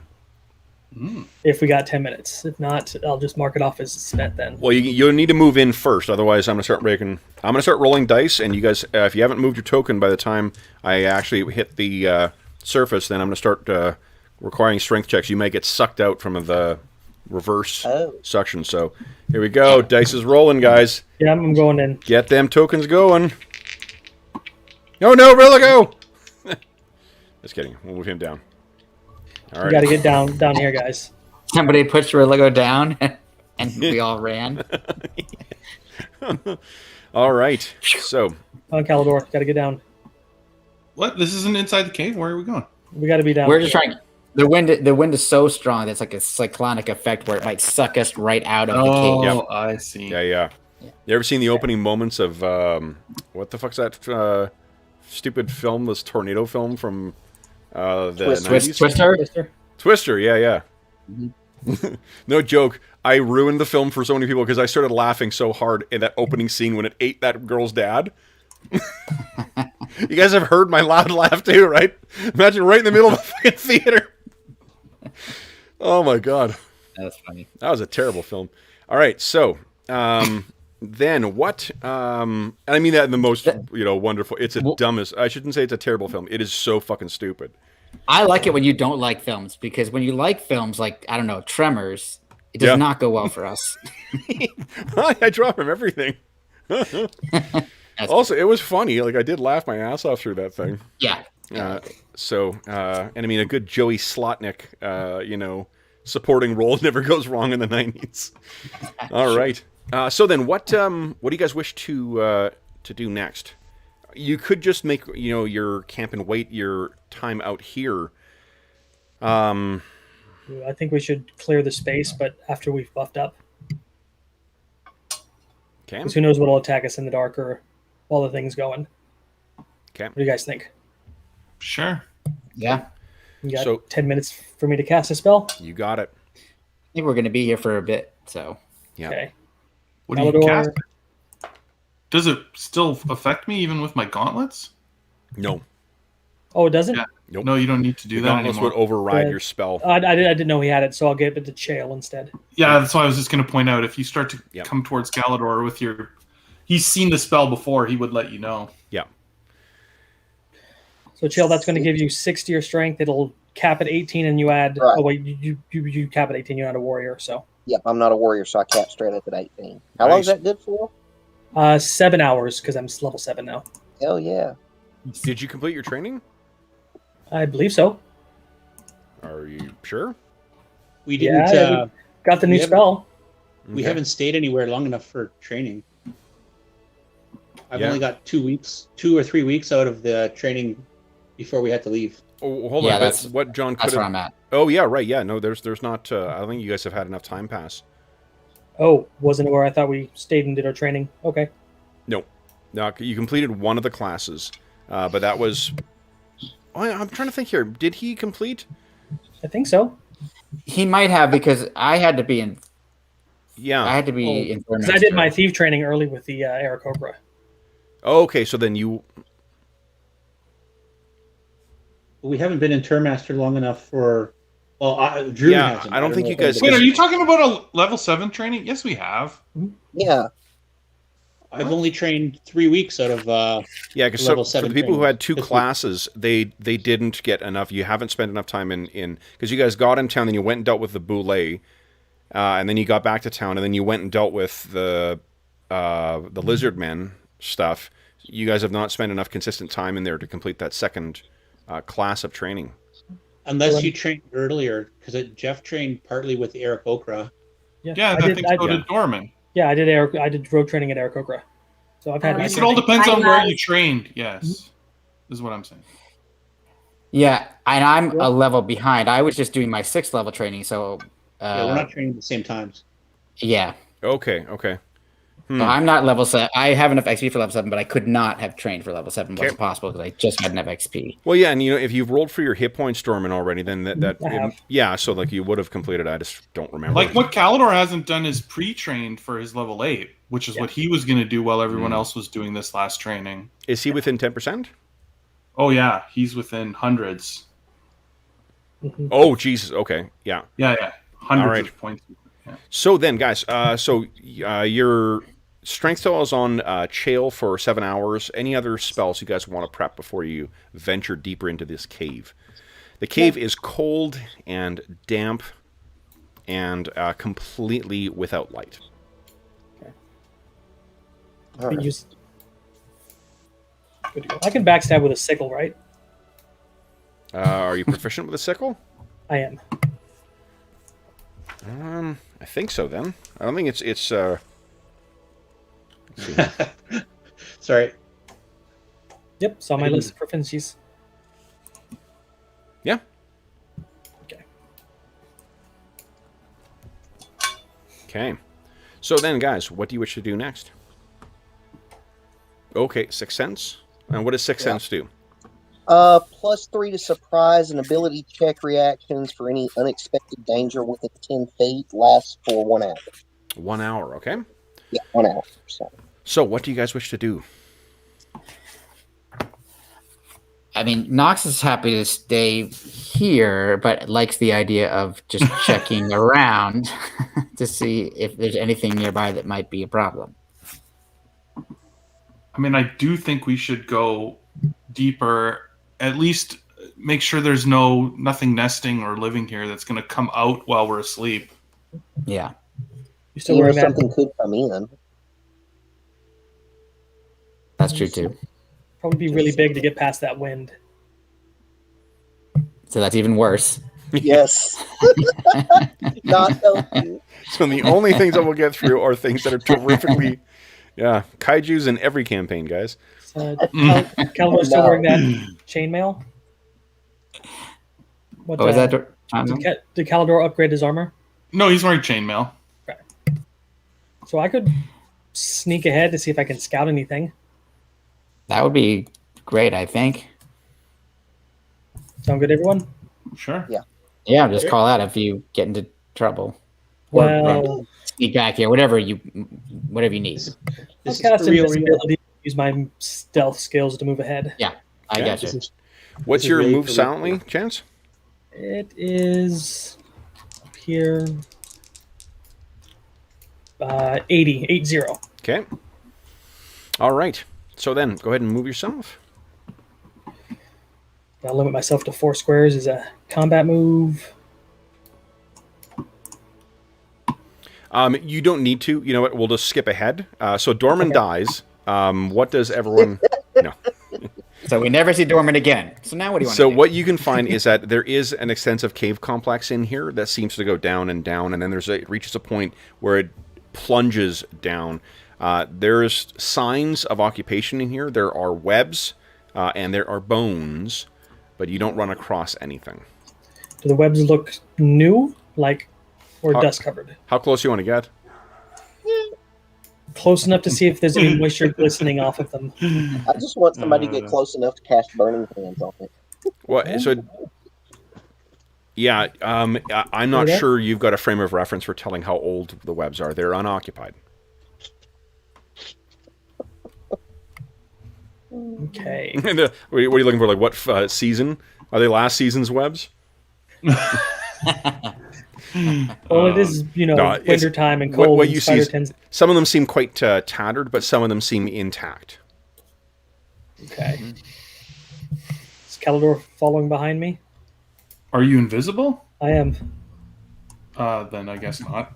If we got 10 minutes. If not, I'll just mark it off as spent then. Well, you'll need to move in first. Otherwise, I'm going to start rolling dice, and you guys, if you haven't moved your token by the time I actually hit the surface, then I'm going to start requiring strength checks. You may get sucked out from the reverse suction. So here we go. Dice is rolling, guys. Yeah, I'm going in. Get them tokens going. No, Religo! Just kidding. We'll move him down. All We got to get down here, guys. Somebody pushed Religo down, and we all ran. All right. So On Calidor, got to get down. What? This isn't inside the cave? Where are we going? We got to be down. We're just trying. The wind is so strong that's like a cyclonic effect where it might suck us right out of the cave. Oh, I see. yeah. You ever seen the opening moments of what the fuck's that stupid film? This tornado film from the 90s? Twister? Twister, yeah. No joke. I ruined the film for so many people because I started laughing so hard in that opening scene when it ate that girl's dad. You guys have heard my loud laugh too, right? Imagine right in the middle of a fucking theater. Oh my god. That's funny. That was a terrible film. All right, so then what? And I mean that in the most wonderful. It's a dumbest. I shouldn't say it's a terrible film. It is so fucking stupid. I like it when you don't like films because when you like films like I don't know Tremors, it does not go well for us. I drop him everything. Also, it was funny. Like I did laugh my ass off through that thing. Yeah. And I mean a good Joey Slotnick, supporting role never goes wrong in the 90s. All right. So then, what do you guys wish to do next? You could just make your camp and wait your time out here. I think we should clear the space, but after we've buffed up. Okay. Because who knows what will attack us in the dark or while the thing's going. Okay. What do you guys think? Sure. Yeah. You got 10 minutes for me to cast a spell? You got it. I think we're going to be here for a bit, so. Yeah. Okay. What do you cast? Does it still affect me even with my gauntlets? No. Oh, it doesn't? Yeah. Nope. No, you don't need to do that Gauntlets anymore. would override your spell. I didn't know he had it, so I'll give it to Chael instead. Yeah, that's why I was just going to point out. If you start to come towards Calidor with your... He's seen the spell before, he would let you know. Yeah. So, Chael, that's going to give you 6 to your strength. It'll cap at 18, and you add... Right. Oh, wait, you cap at 18, you add a warrior, so... Yep, I'm not a warrior, so I cap straight up at 18. How long is that good for? 7 hours, because I'm level 7 now. Hell yeah. Did you complete your training? I believe so. Are you sure? We didn't. Yeah, got the new spell. We haven't stayed anywhere long enough for training. I've only got 2 or 3 weeks out of the training before we had to leave. Oh, hold on. That's what John could have... That's where I'm at. Oh, yeah, right. Yeah, no, there's not... I don't think you guys have had enough time pass. Oh, wasn't it where I thought we stayed and did our training? Okay. No, you completed one of the classes, but that was... Oh, I'm trying to think here. Did he complete? I think so. He might have because I had to be in... Yeah. I had to be in... Because I did my thief training early with the Aarakocra. Oh, okay, so then you... We haven't been in Termaster long enough for... Well, Druin hasn't. I don't think you guys... Wait, are you talking about a level 7 training? Yes, we have. Yeah. I've only trained 3 weeks out of Yeah, because level so for the 7 people who had two training. classes, they didn't get enough. You haven't spent enough time in because you guys got in town, then you went and dealt with the Boulay, and then you got back to town, and then you went and dealt with the lizard men stuff. You guys have not spent enough consistent time in there to complete that second class of training. Unless you trained earlier, because Jeff trained partly with Eric Okra. Yeah, I think so did Dorman. Yeah, I did road training at Aarakocra. So I've had. I guess it all depends on where you trained. Yes, is what I'm saying. Yeah, and I'm a level behind. I was just doing my 6th level training, so Yeah, we're not training at the same times. yeah. Okay. So I'm not level 7. I have enough XP for level 7, but I could not have trained for level 7. Wasn't possible because I just had enough XP. Well, yeah, and if you've rolled for your hit points, Dorman, already, then have. yeah, so like you would have completed. I just don't remember. Like what Calidor hasn't done is pre-trained for his level 8, which is what he was going to do while everyone else was doing this last training. Is he within 10%? Oh yeah, he's within hundreds. Oh Jesus. Okay. Yeah. Yeah, hundreds All right. of points. Yeah. So then, guys, your strength spell is on Chael for 7 hours. Any other spells you guys want to prep before you venture deeper into this cave? The cave is cold and damp and completely without light. All right. Good to go. I can backstab with a sickle, right? Are you proficient with a sickle? I am. I think so. Then I don't think it's. Let's see. Sorry. Yep, it's on my list of proficiencies. Yeah. Okay. Okay. So then, guys, what do you wish to do next? Okay, Sixth Sense. And what does Sixth Sense do? +3 to surprise and ability check reactions for any unexpected danger within 10 feet. Lasts for 1 hour. 1 hour. Okay. Yeah, 1 hour. So, what do you guys wish to do? I mean, Knox is happy to stay here, but likes the idea of just checking around to see if there's anything nearby that might be a problem. I mean, I do think we should go deeper. At least make sure there's nothing nesting or living here that's going to come out while we're asleep. Yeah. You still wearing that? Something could come in. That's true too. Probably be really big to get past that wind. So that's even worse. Yes. Not helping. So the only things that we'll get through are things that are terrifically, kaiju's in every campaign, guys. Calidor's still wearing that chainmail? What was that? Did Calidor upgrade his armor? No, he's wearing chainmail. Okay. So I could sneak ahead to see if I can scout anything. That would be great, I think. Sound good, everyone? Sure. Yeah, just call out if you get into trouble. Well, Sneak back here, whatever you need. I'll cast invisibility. Use my stealth skills to move ahead. Yeah, I got you. What's your move silently, Chance? It is up here. 80. Okay. All right. So then, go ahead and move yourself. I'll limit myself to 4 squares as a combat move. You don't need to. You know what? We'll just skip ahead. So Dorman dies. What does everyone... No. So we never see Dorman again. So now what do you want to So do? what you can find is that there is an extensive cave complex in here that seems to go down and down, and then it reaches a point where it plunges down. There's signs of occupation in here. There are webs, and there are bones, but you don't run across anything. Do the webs look new, or dust covered? How close you want to get? Close enough to see if there's any moisture glistening off of them. I just want somebody to get close enough to cast Burning Hands on it. Well, so yeah, I'm not sure you've got a frame of reference for telling how old the webs are. They're unoccupied. Okay. What are you looking for? Like what season? Are they last season's webs? Well, it is, No, it's- winter time and what- cold. what and you see spider is- tends. Some of them seem quite tattered, but some of them seem intact. Okay. Is Calidor following behind me? Are you invisible? I am. Then I guess not.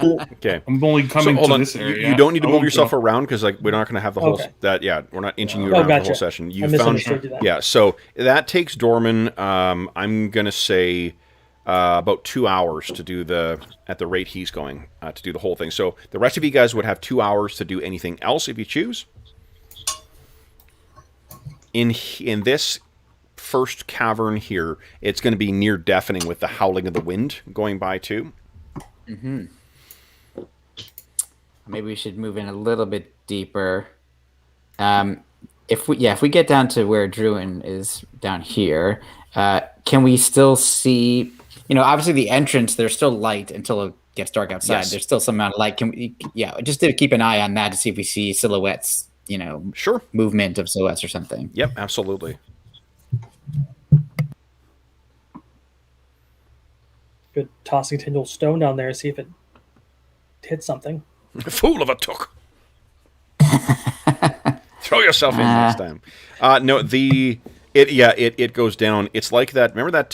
Okay. I'm only coming hold to on. this area. You don't need to I move won't yourself go. around because we're not going to have the whole Okay. we're not inching you Oh, around the whole gotcha. session. I You found misunderstood you then. yeah. So that takes Dorman. I'm going to say about 2 hours to do at the rate he's going to do the whole thing. So the rest of you guys would have 2 hours to do anything else if you choose. In this first cavern here, it's going to be near deafening with the howling of the wind going by too. Mm-hmm. Maybe we should move in a little bit deeper. If we get down to where Druin is down here, can we still see? Obviously the entrance. There's still light until it gets dark outside. Yes. There's still some amount of light. Can we? Yeah, just to keep an eye on that to see if we see silhouettes. Sure. Movement of silhouettes or something. Yep, absolutely. Good tossing a tingle stone down there, see if it hits something. Fool of a took. Throw yourself in next time. No, it goes down. It's like that. Remember that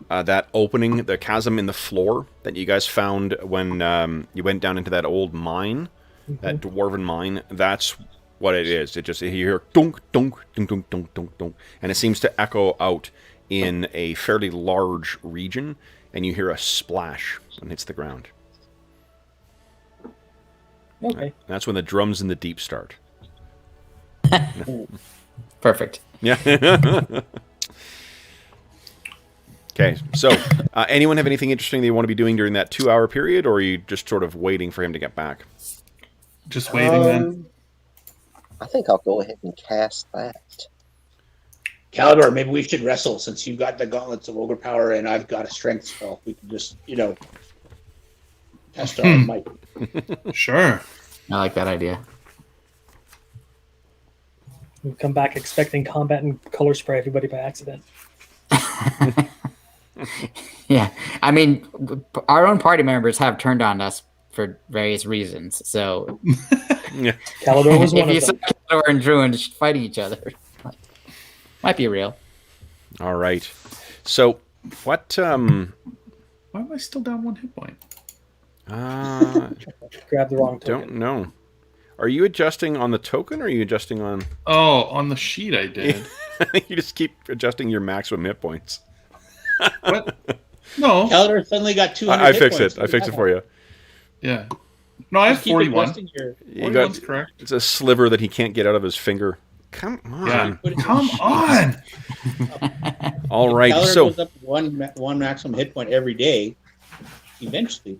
that opening, the chasm in the floor that you guys found when you went down into that old mine, that dwarven mine. That's what it is. It just you hear dunk dunk dunk dunk dunk dunk dunk, and it seems to echo out in a fairly large region, and you hear a splash when it hits the ground. Okay. That's when the drums in the deep start. Perfect. Yeah. Okay, so anyone have anything interesting they want to be doing during that 2 hour period, or are you just sort of waiting for him to get back? Just waiting then. I think I'll go ahead and cast that. Calidor, maybe we should wrestle since you've got the gauntlets of ogre power and I've got a strength spell. We can just, test our might. Sure. I like that idea. We come back expecting combat and color spray everybody by accident. Yeah, I mean, our own party members have turned on us for various reasons. So, Yeah. Calidor was one if you of saw them. Calidor and Druin fighting each other, might be real. All right. So, what? Why am I still down 1 hit point? Grab the wrong token. Don't know. Are you adjusting on the token, or are you adjusting on? Oh, on the sheet I did. You just keep adjusting your maximum hit points. What? No. Calidor suddenly got 200 I hit fixed points. it. I fixed it for you. Yeah. No, I have Just keep 41. adjusting your- You 41's got correct. it's a sliver that he can't get out of his finger. Come on. Yeah. Put it in Come sheets. on. All right. Calidor So goes up one maximum hit point every day. Eventually.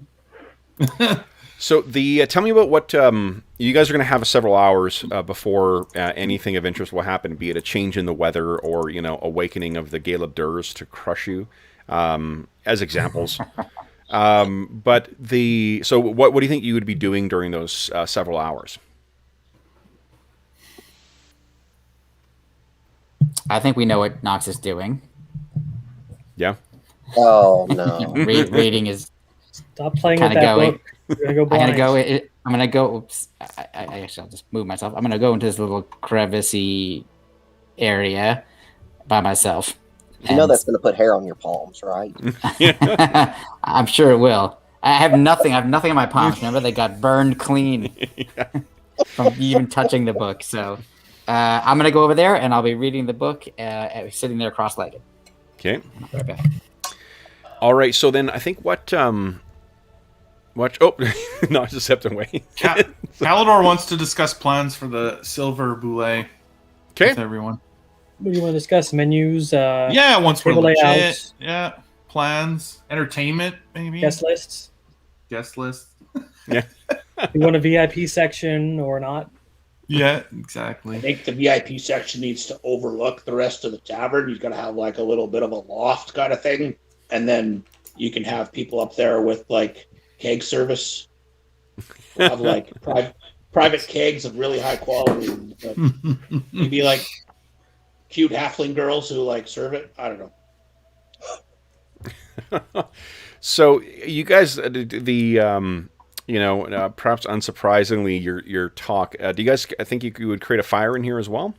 So tell me about what you guys are going to have several hours before anything of interest will happen, be it a change in the weather or awakening of the Gale of Durs to crush you, as examples. But what do you think you would be doing during those several hours? I think we know what Knox is doing. Yeah. Oh no! Reading is Stop playing with Kinda that going. book. You're gonna go I'm blind. gonna go. Oops. I'll just move myself. I'm gonna go into this little crevicey area by myself. You know that's going to put hair on your palms, right? I'm sure it will. I have nothing on my palms. Remember, they got burned clean from even touching the book. So I'm gonna go over there and I'll be reading the book, sitting there cross-legged. Okay. I'll be right back. All right. So then I think what? Oh, no, I just stepped away. Calidor wants to discuss plans for the silver boulet Okay. with everyone. What do you want to discuss? Menus? Yeah, once we're table legit. layouts. Yeah, plans, entertainment, maybe. Guest lists? Guest list. You want a VIP section or not? Yeah, I exactly. think the VIP section needs to overlook the rest of the tavern. You've got to have like a little bit of a loft kind of thing. And then you can have people up there with like keg service. We'll have like private kegs of really high quality. Like, maybe like cute halfling girls who like serve it. I don't know. So you guys, perhaps unsurprisingly, your talk. Do you guys think you would create a fire in here as well?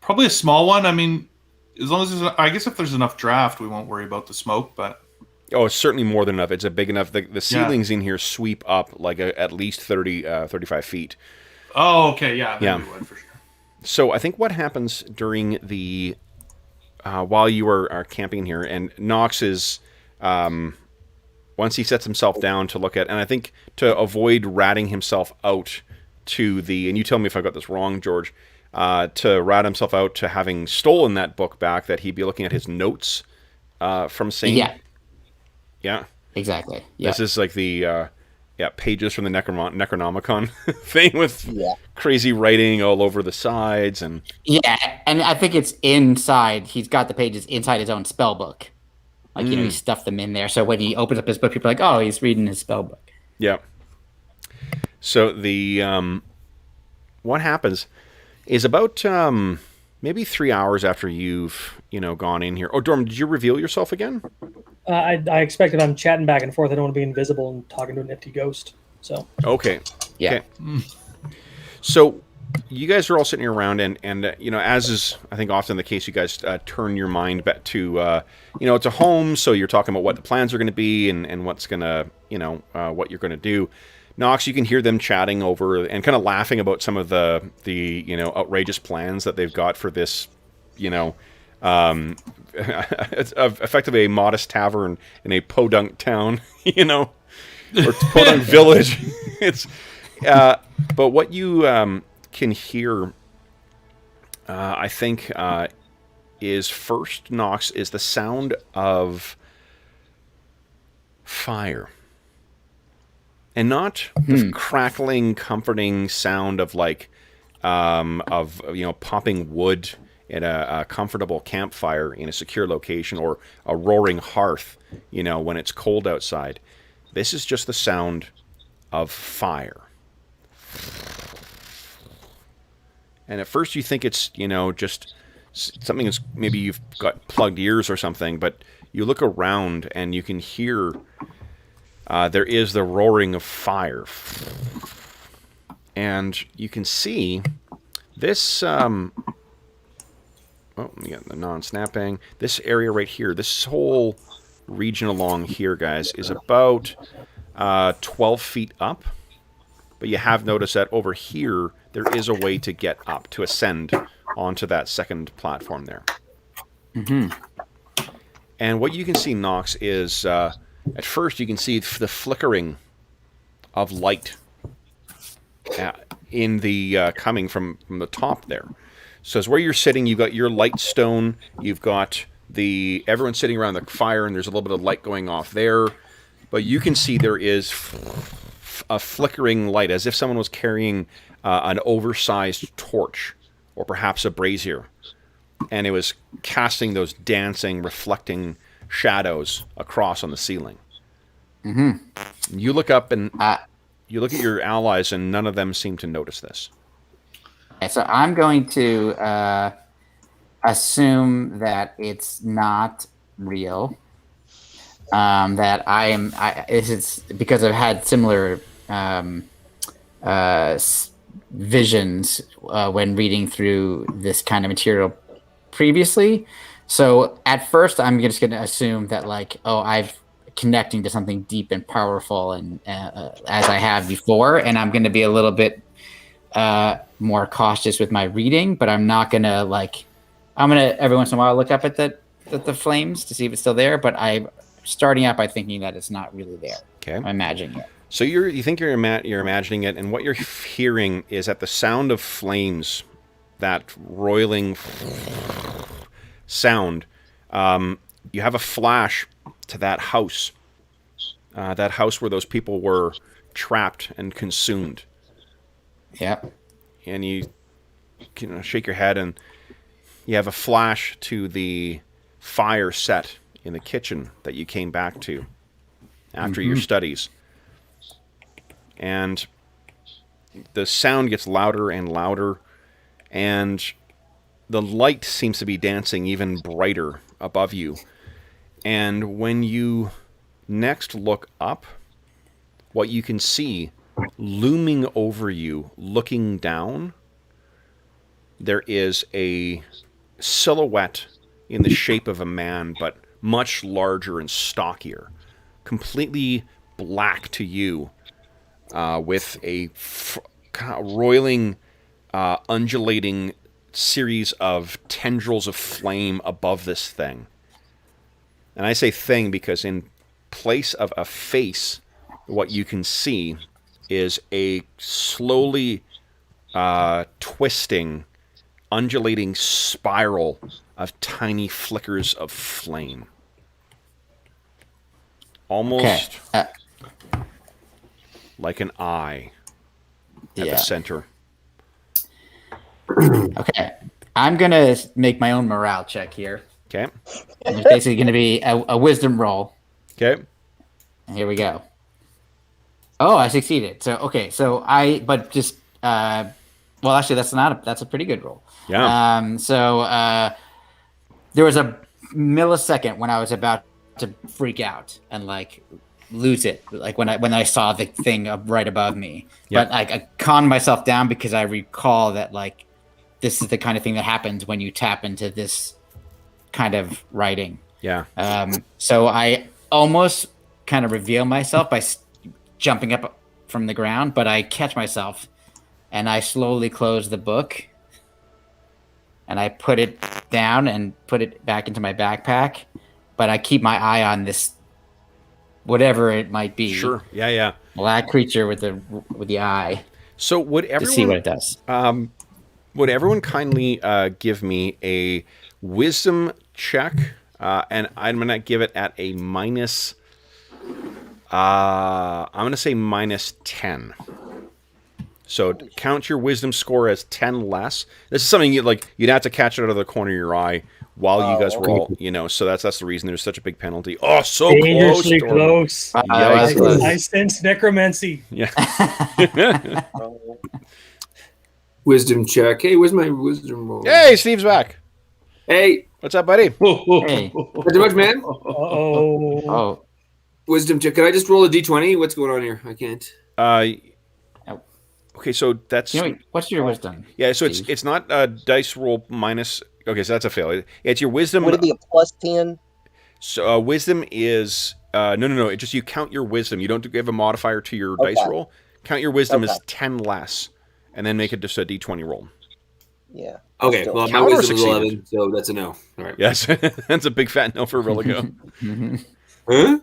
Probably a small one. I mean, as long as I guess if there's enough draft, we won't worry about the smoke. But Oh, it's certainly more than enough. It's a big enough. The ceilings in here sweep up like at least 35 feet. Oh, okay, yeah, then we would for sure. So I think what happens during the while you are camping here, and Knox is once he sets himself down to look at, and I think to avoid ratting himself out to the, and you tell me if I got this wrong, George, to rat himself out to having stolen that book back, that he'd be looking at his notes from Saint. Yeah. Exactly. Yeah. This is like the pages from the Necronomicon thing with crazy writing all over the sides and and I think it's inside. He's got the pages inside his own spell book. Like he stuffed them in there. So when he opens up his book, people are like, "Oh, he's reading his spell book." Yeah. So the what happens is about maybe 3 hours after you've gone in here. Oh, Dorm, did you reveal yourself again? I expect if I'm chatting back and forth, I don't want to be invisible and talking to an empty ghost. So okay. Yeah. Okay. So you guys are all sitting around, and as is I think often the case, you guys turn your mind back to to home. So you're talking about what the plans are going to be and what's gonna what you're going to do. Knox, you can hear them chatting over and kind of laughing about some of the outrageous plans that they've got for this it's effectively a modest tavern in a podunk town, or podunk village. It's but what you can hear, I think, is first, Knox, is the sound of fire. And not the crackling, comforting sound of popping wood at a comfortable campfire in a secure location, or a roaring hearth, when it's cold outside. This is just the sound of fire. And at first you think it's, just something that's maybe you've got plugged ears or something, but you look around and you can hear there is the roaring of fire. And you can see this, we got the non-snapping. This area right here, this whole region along here, guys, is about 12 feet up. But you have noticed that over here, there is a way to get up, to ascend onto that second platform there. And what you can see, Knox, is at first you can see the flickering of light in the coming from the top there. So as where you're sitting, you've got your light stone, you've got everyone sitting around the fire, and there's a little bit of light going off there. But you can see there is a flickering light, as if someone was carrying an oversized torch, or perhaps a brazier. And it was casting those dancing, reflecting shadows across on the ceiling. You look up and you look at your allies, and none of them seem to notice this. Okay, so I'm going to assume that it's not real. That it's because I've had similar visions when reading through this kind of material previously. So at first, I'm just going to assume that I'm connecting to something deep and powerful, and as I have before, and I'm going to be a little bit more cautious with my reading, but I'm not going to I'm going to every once in a while look up at the flames to see if it's still there, but I'm starting out by thinking that it's not really there. Okay. I'm imagining it. So you think you're imagining it, and what you're hearing is at the sound of flames, that roiling sound, you have a flash to that house where those people were trapped and consumed. Yeah. And you shake your head, and you have a flash to the fire set in the kitchen that you came back to after your studies. And the sound gets louder and louder, and the light seems to be dancing even brighter above you. And when you next look up, what you can see looming over you, looking down, there is a silhouette in the shape of a man, but much larger and stockier, completely black to you, with a kind of roiling, undulating series of tendrils of flame above this thing. And I say thing because in place of a face, what you can see is a slowly twisting, undulating spiral of tiny flickers of flame. Almost like an eye at the center. Okay. I'm going to make my own morale check here. Okay. It's basically going to be a wisdom roll. Okay. Here we go. Oh, I succeeded. So well, actually, that's a pretty good roll. Yeah. There was a millisecond when I was about to freak out and like lose it, like when I saw the thing right above me. Yeah. But I calmed myself down because I recall that like this is the kind of thing that happens when you tap into this kind of writing. Yeah. So I almost kind of reveal myself by jumping up from the ground, but I catch myself and I slowly close the book and I put it down and put it back into my backpack, but I keep my eye on this, whatever it might be. Sure. Yeah, yeah. Black creature with the eye. So would everyone, to see what it does. Would everyone kindly give me a wisdom check? And I'm going to give it at a minus... I'm going to say minus 10. So count your wisdom score as 10 less. This is something you'd have to catch it out of the corner of your eye while you guys roll, so that's the reason there's such a big penalty. Oh, so dangerously close. close. I sense necromancy. Yeah. Wisdom check. Hey, where's my wisdom roll? Hey, Steve's back. Hey. What's up, buddy? Hey. Not too much, man. Oh. Wisdom check. Can I just roll a d20? What's going on here? I can't. Okay, so that's... what's your wisdom? Yeah, so it's not dice roll minus... Okay, so that's a fail. It's your wisdom... Would it be a plus 10? So wisdom is... No. It's just you count your wisdom. You don't give a modifier to your dice roll. Count your wisdom as 10 less, and then make it just a d20 roll. Yeah. Okay, well, my wisdom is 11, so that's a no. All right. Yes, that's a big fat no for Religo. Huh?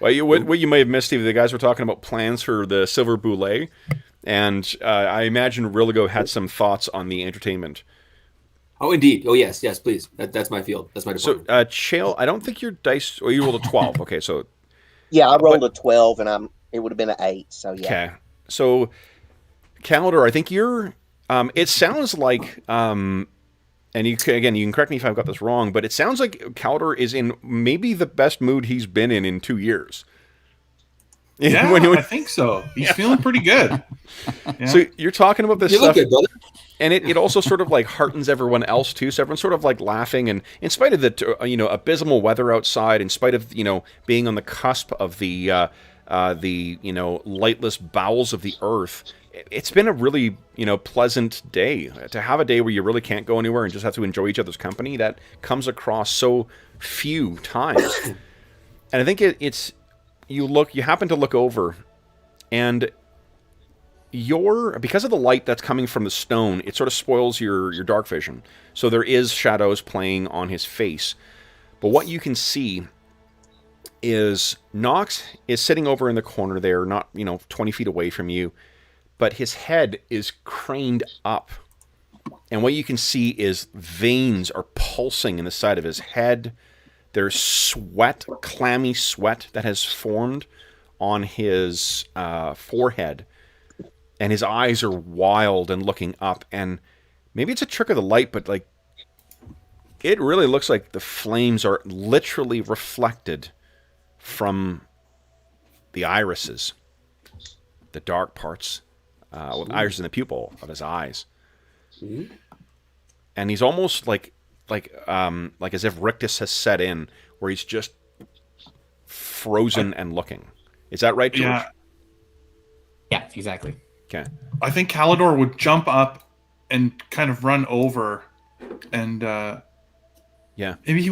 Well, what you may have missed, Steve, the guys were talking about plans for the Silver Boule, and I imagine Religo had some thoughts on the entertainment. Oh, indeed. Oh, yes, please. That's my field. That's my department. So, Chael, I don't think your dice... Oh, you rolled a 12. Okay, so... Yeah, I rolled a 12, and it would have been an 8, so yeah. Okay. So, Calendar, I think you're... it sounds like... and you can correct me if I've got this wrong, but it sounds like Calder is in maybe the best mood he's been in 2 years. Yeah, I think so. He's feeling pretty good. Yeah. So you're talking about this you stuff, look good, brother. And it also sort of like heartens everyone else too. So everyone's sort of like laughing, and in spite of the abysmal weather outside, in spite of being on the cusp of the lightless bowels of the earth, it's been a really pleasant day. To have a day where you really can't go anywhere and just have to enjoy each other's company, that comes across so few times. And I think you happen to look over, and because of the light that's coming from the stone, it sort of spoils your dark vision. So there is shadows playing on his face. But what you can see is Knox is sitting over in the corner there, not 20 feet away from you, but his head is craned up. And what you can see is veins are pulsing in the side of his head. There's sweat, clammy sweat that has formed on his forehead. And his eyes are wild and looking up. And maybe it's a trick of the light, but it really looks like the flames are literally reflected from the irises, the dark parts, with iris in the pupil of his eyes. And he's almost like like as if rictus has set in, where he's just frozen and looking. Is that right, George? Yeah, exactly. Okay. I think Calidor would jump up and kind of run over, and maybe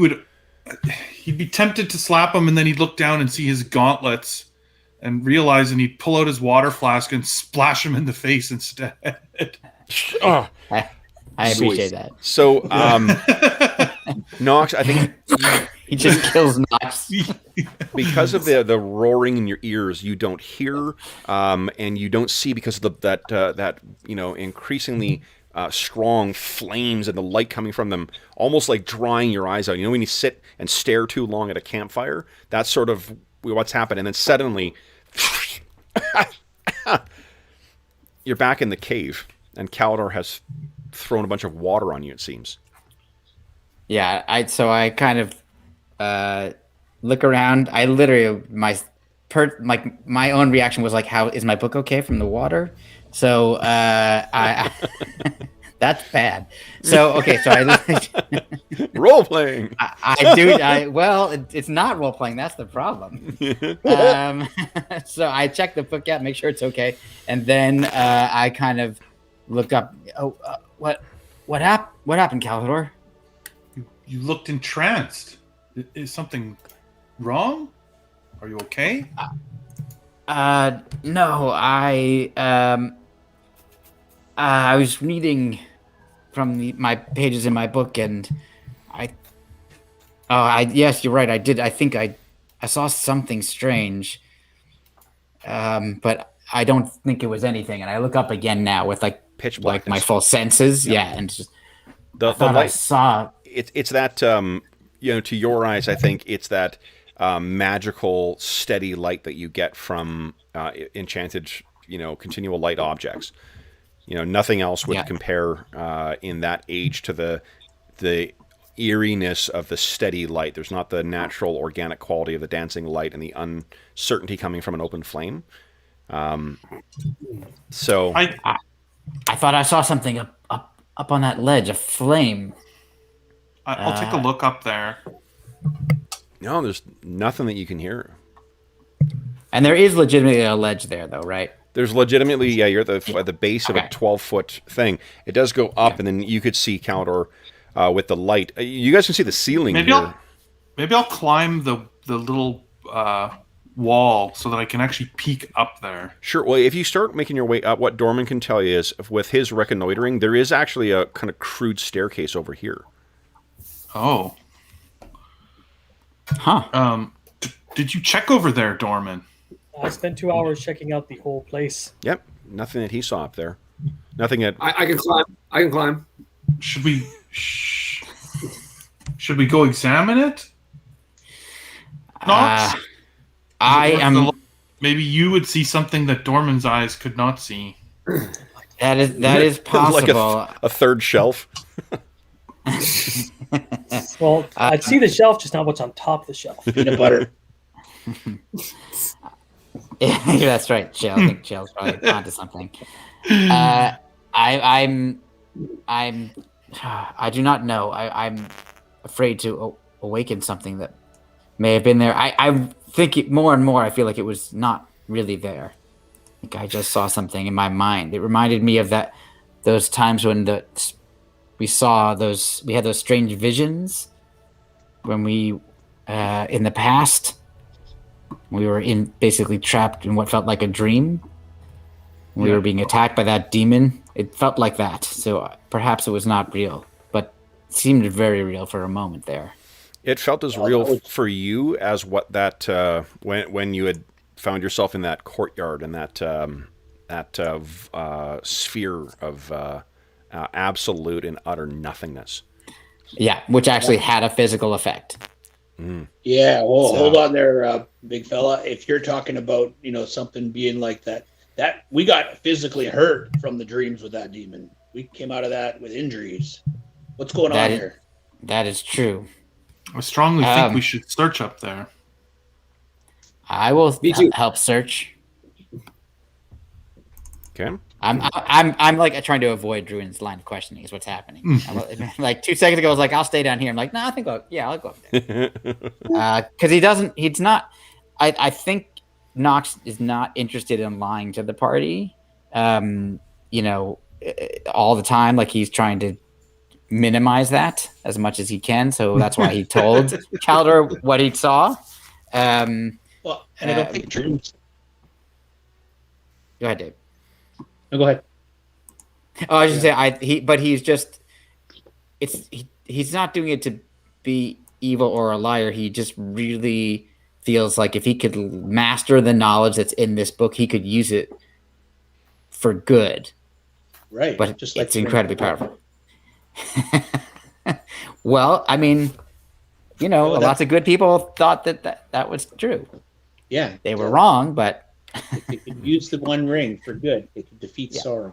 he'd be tempted to slap him, and then he'd look down and see his gauntlets and realize, and he'd pull out his water flask and splash him in the face instead. Oh. I appreciate that. So, Knox, I think he just kills Knox. Because of the roaring in your ears, you don't hear, and you don't see because of that increasingly strong flames and the light coming from them, almost like drying your eyes out. You know when you sit and stare too long at a campfire? That's sort of what's happened. And then suddenly, you're back in the cave, and Calidor has thrown a bunch of water on you, it seems. Yeah, I kind of look around. I literally my own reaction was like, "How is my book okay from the water?" So I that's bad. So okay, so I role playing. It's not role playing. That's the problem. So I check the book out, make sure it's okay, and then I kind of look up. What happened, Calidor? You looked entranced. Is something wrong? Are you okay? No. I was reading from my pages in my book, and yes, you're right. I did. I think I saw something strange, but I don't think it was anything. And I look up again now with pitch blackness, my full senses. Yep. Yeah, and just the light. I saw. It's that to your eyes, I think it's that magical steady light that you get from enchanted, continual light objects. Nothing else would compare in that age to the eeriness of the steady light. There's not the natural organic quality of the dancing light and the uncertainty coming from an open flame. So I thought I saw something up on that ledge, a flame. I'll take a look up there. No, there's nothing that you can hear. And there is legitimately a ledge there, though, right? There's legitimately, you're at the base of a 12-foot thing. It does go up, and then you could see Calidor with the light. You guys can see the ceiling here. Maybe I'll climb the little wall so that I can actually peek up there. Sure. Well, if you start making your way up, what Dorman can tell you is, with his reconnoitering, there is actually a kind of crude staircase over here. Oh. Huh. Did you check over there, Dorman? I spent 2 hours checking out the whole place. Yep. Nothing that he saw up there. Nothing that... I can climb. I can climb. Should we go examine it? Knox? Maybe you would see something that Dorman's eyes could not see. That is possible. Like a third shelf. Well, I'd see the shelf, just not what's on top of the shelf. Peanut butter. Yeah, that's right, Jill. I think Jill's probably onto something. I do not know. I'm afraid to awaken something that may have been there. I think more and more. I feel like it was not really there. Like I just saw something in my mind. It reminded me of those times when we had those strange visions when we in the past. We were basically trapped in what felt like a dream. We were being attacked by that demon. It felt like that. So perhaps it was not real, but it seemed very real for a moment there. It felt as real for you as what that when you had found yourself in that courtyard and that sphere of absolute and utter nothingness. Yeah, which actually had a physical effect. Yeah, well, hold on there, big fella. If you're talking about, something being like that we got physically hurt from the dreams with that demon. We came out of that with injuries. What's going on here? That is true. I strongly think we should search up there. I will help search. Okay. I'm like trying to avoid Druin's line of questioning. Is what's happening. Like 2 seconds ago, I was like, I'll stay down here. I'm like, no, I think I'll go up there. Because he's not. I think Knox is not interested in lying to the party. You know, all the time. Like he's trying to minimize that as much as he can. So that's why he told Calder what he saw. Well, and I don't think Druin's. Go ahead, Dave. No, go ahead. Oh, I should say but he's just he's not doing it to be evil or a liar. He just really feels like if he could master the knowledge that's in this book, he could use it for good. Right. But just it's incredibly powerful. Well, I mean, you know, lots of good people thought that was true. Yeah. They were wrong, but they could use the One Ring for good. They could defeat Sauron.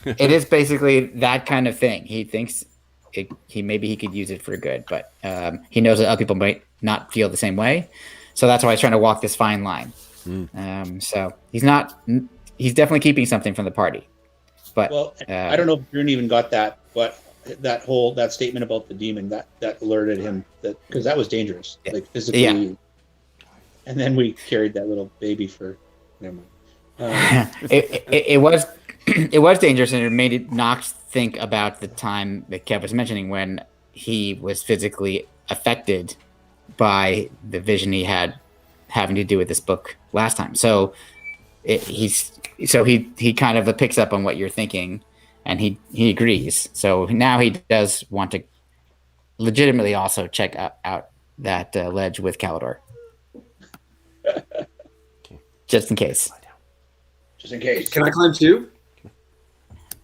It is basically that kind of thing. He thinks maybe he could use it for good, but he knows that other people might not feel the same way. So that's why he's trying to walk this fine line. So he's definitely keeping something from the party. But I don't know if Druin even got that, but that statement about the demon that alerted him because that was dangerous, like physically. Yeah. And then we carried that little baby for. Never mind. It was dangerous, and it made Knox think about the time that Kev was mentioning when he was physically affected by the vision he had having to do with this book last time. So he kind of picks up on what you're thinking, and he agrees. So now he does want to legitimately also check out that ledge with Calidor. Just in case. Just in case. Can I climb too?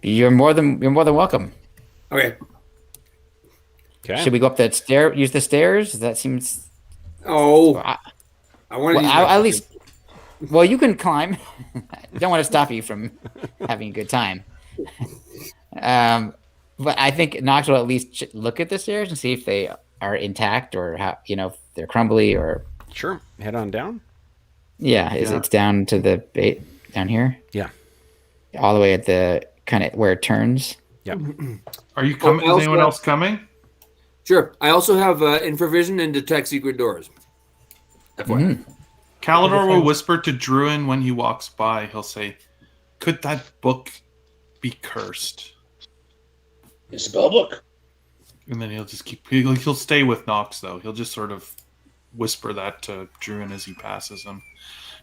You're more than welcome. Okay. Should we go up that stair? Use the stairs? That seems. Oh. I want to. At least. Well, you can climb. I don't want to stop you from having a good time. But I think Knox will at least look at the stairs and see if they are intact or how if they're crumbly or. Sure. Head on down. Yeah, it's down to the down here. Yeah, all the way at the kind of where it turns. Yep. Are you coming? Is anyone else coming? Sure. I also have infravision and detect secret doors. Calidor will whisper to Druin when he walks by. He'll say, "Could that book be cursed?" The spell book. And then he'll just he'll stay with Knox though. He'll just sort of whisper that to Druin as he passes him.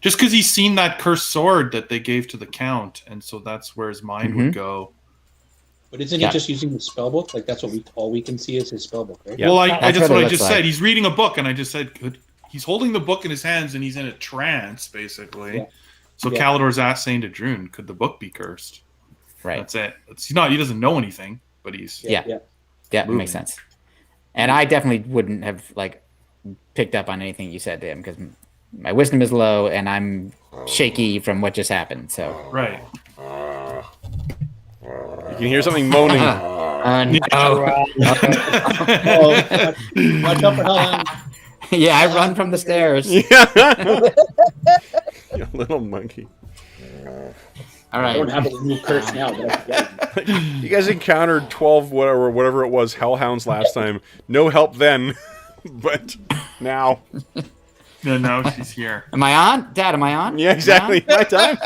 Just because he's seen that cursed sword that they gave to the Count, and so that's where his mind would go. But isn't he just using the spellbook? Like that's what all we can see is his spellbook, right? Yeah. Well, that's what I just said. He's reading a book, and I just said he's holding the book in his hands, and he's in a trance, basically. Yeah. So Calidor's saying to Druin, "Could the book be cursed?" Right. That's it. He doesn't know anything, but he's it makes sense. And I definitely wouldn't have picked up on anything you said to him because my wisdom is low and I'm shaky from what just happened. So right. You can hear something moaning. No. Watch out for Helen. Yeah, I run from the stairs. Yeah. You little monkey. All right. I don't have a new curse now. But you guys encountered 12 whatever it was hellhounds last time. No help then, but now. No, now she's here. Am I on? Dad, am I on? Yeah, exactly. My time.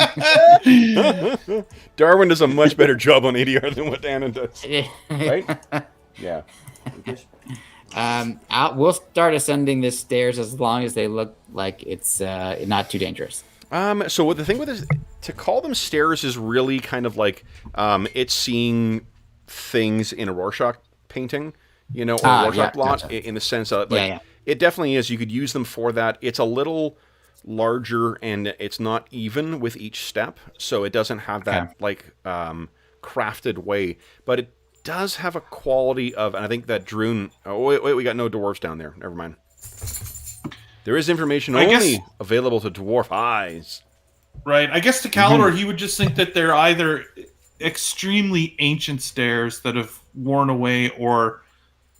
Darwin does a much better job on ADR than what Anna does. Right? Yeah. We'll start ascending the stairs as long as they look like it's not too dangerous. So what the thing with this, to call them stairs is really kind of like it's seeing things in a Rorschach painting, or a Rorschach blot, gotcha. In the sense that it definitely is. You could use them for that. It's a little larger and it's not even with each step, so it doesn't have that crafted way, but it does have a quality of, and I think that Druin. Oh wait, we got no dwarves down there. Never mind. There is information only available to dwarf eyes. Right. I guess to Calidor, he would just think that they're either extremely ancient stairs that have worn away, or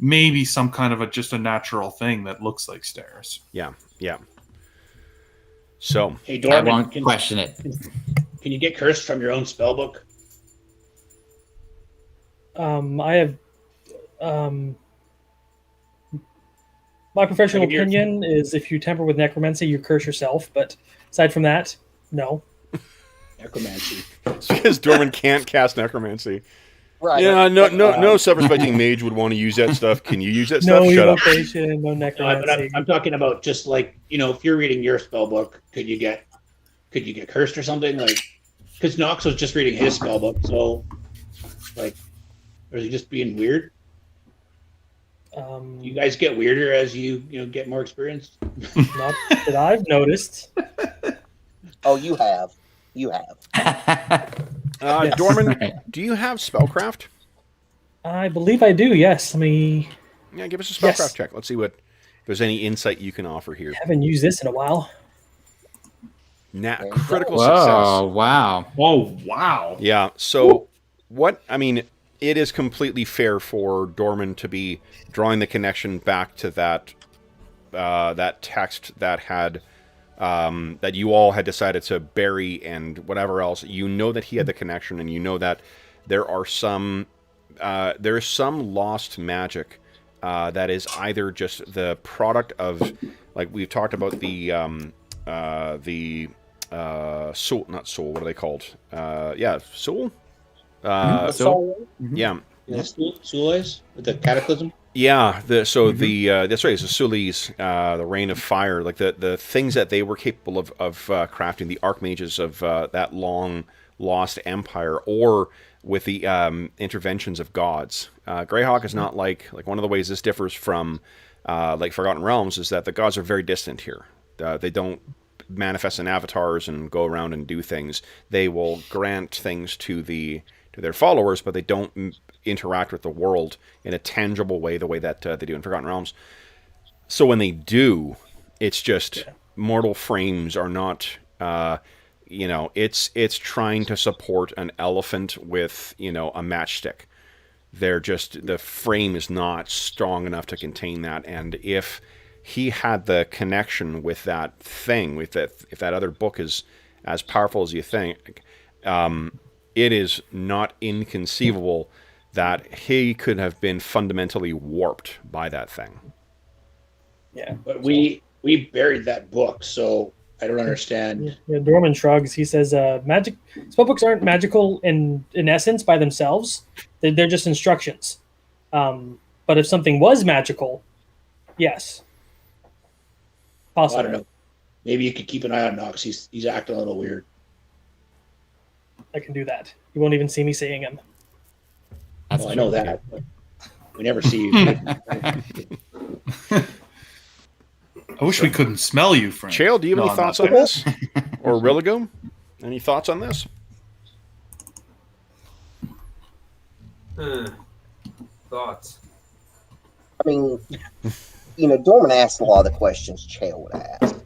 maybe some kind of just a natural thing that looks like stairs. Yeah. So, hey, Dorman, I won't question it. Can you get cursed from your own spellbook? I have my professional Like if you're- opinion is if you tamper with necromancy, you curse yourself. But aside from that, no. Necromancy. It's because Dorman can't cast necromancy. Right. Yeah, no self-respecting mage would want to use that stuff. Can you use that No stuff? Shut up. evocation, no No, necromancy. I'm talking about just like, if you're reading your spell book, could you get cursed or something? Like, because Knox was just reading his spell book, so like, or is he just being weird? You guys get weirder as you get more experience. Not that I've noticed. Oh, you have. You have. Yes. Dorman, do you have spellcraft? I believe I do. Yes. Yeah, give us a spellcraft Yes. check. Let's see if there's any insight you can offer here. Haven't used this in a while. Critical Whoa! success. Wow. Oh, wow. Yeah. So it is completely fair for Dorman to be drawing the connection back to that that text that had that you all had decided to bury and whatever else. You know that he had the connection, and you know that there is some lost magic that is either just the product of, like we've talked about, the soul, not soul, what are they called? Soul? Soul? Yeah. Sulis with the cataclysm. Yeah, that's right. It's the Sulis, the Rain of Fire, like the things that they were capable of crafting, the archmages of that long lost empire, or with the interventions of gods. Greyhawk is not like one of the ways this differs from like Forgotten Realms is that the gods are very distant here. They don't manifest in avatars and go around and do things. They will grant things to their followers, but they don't interact with the world in a tangible way, the way that they do in Forgotten Realms. So when they do, it's just mortal frames are not, it's trying to support an elephant with, a matchstick. The frame is not strong enough to contain that. And if he had the connection with that thing, if that other book is as powerful as you think, it is not inconceivable that he could have been fundamentally warped by that thing. Yeah. But we buried that book, so I don't understand. Yeah, Dorman shrugs. He says, "Magic spellbooks aren't magical in essence by themselves. They're just instructions. But if something was magical, yes, possibly. I don't know. Maybe you could keep an eye on Knox. He's acting a little weird. I can do that. You won't even see me seeing him. Well, I know that, but we never see you. I wish we couldn't smell you, Frank. Chael, do you have No, any I'm thoughts not on this? Or Rilligum? Any thoughts on this? Thoughts? I mean, Dorman asked a lot of the questions Chael would ask.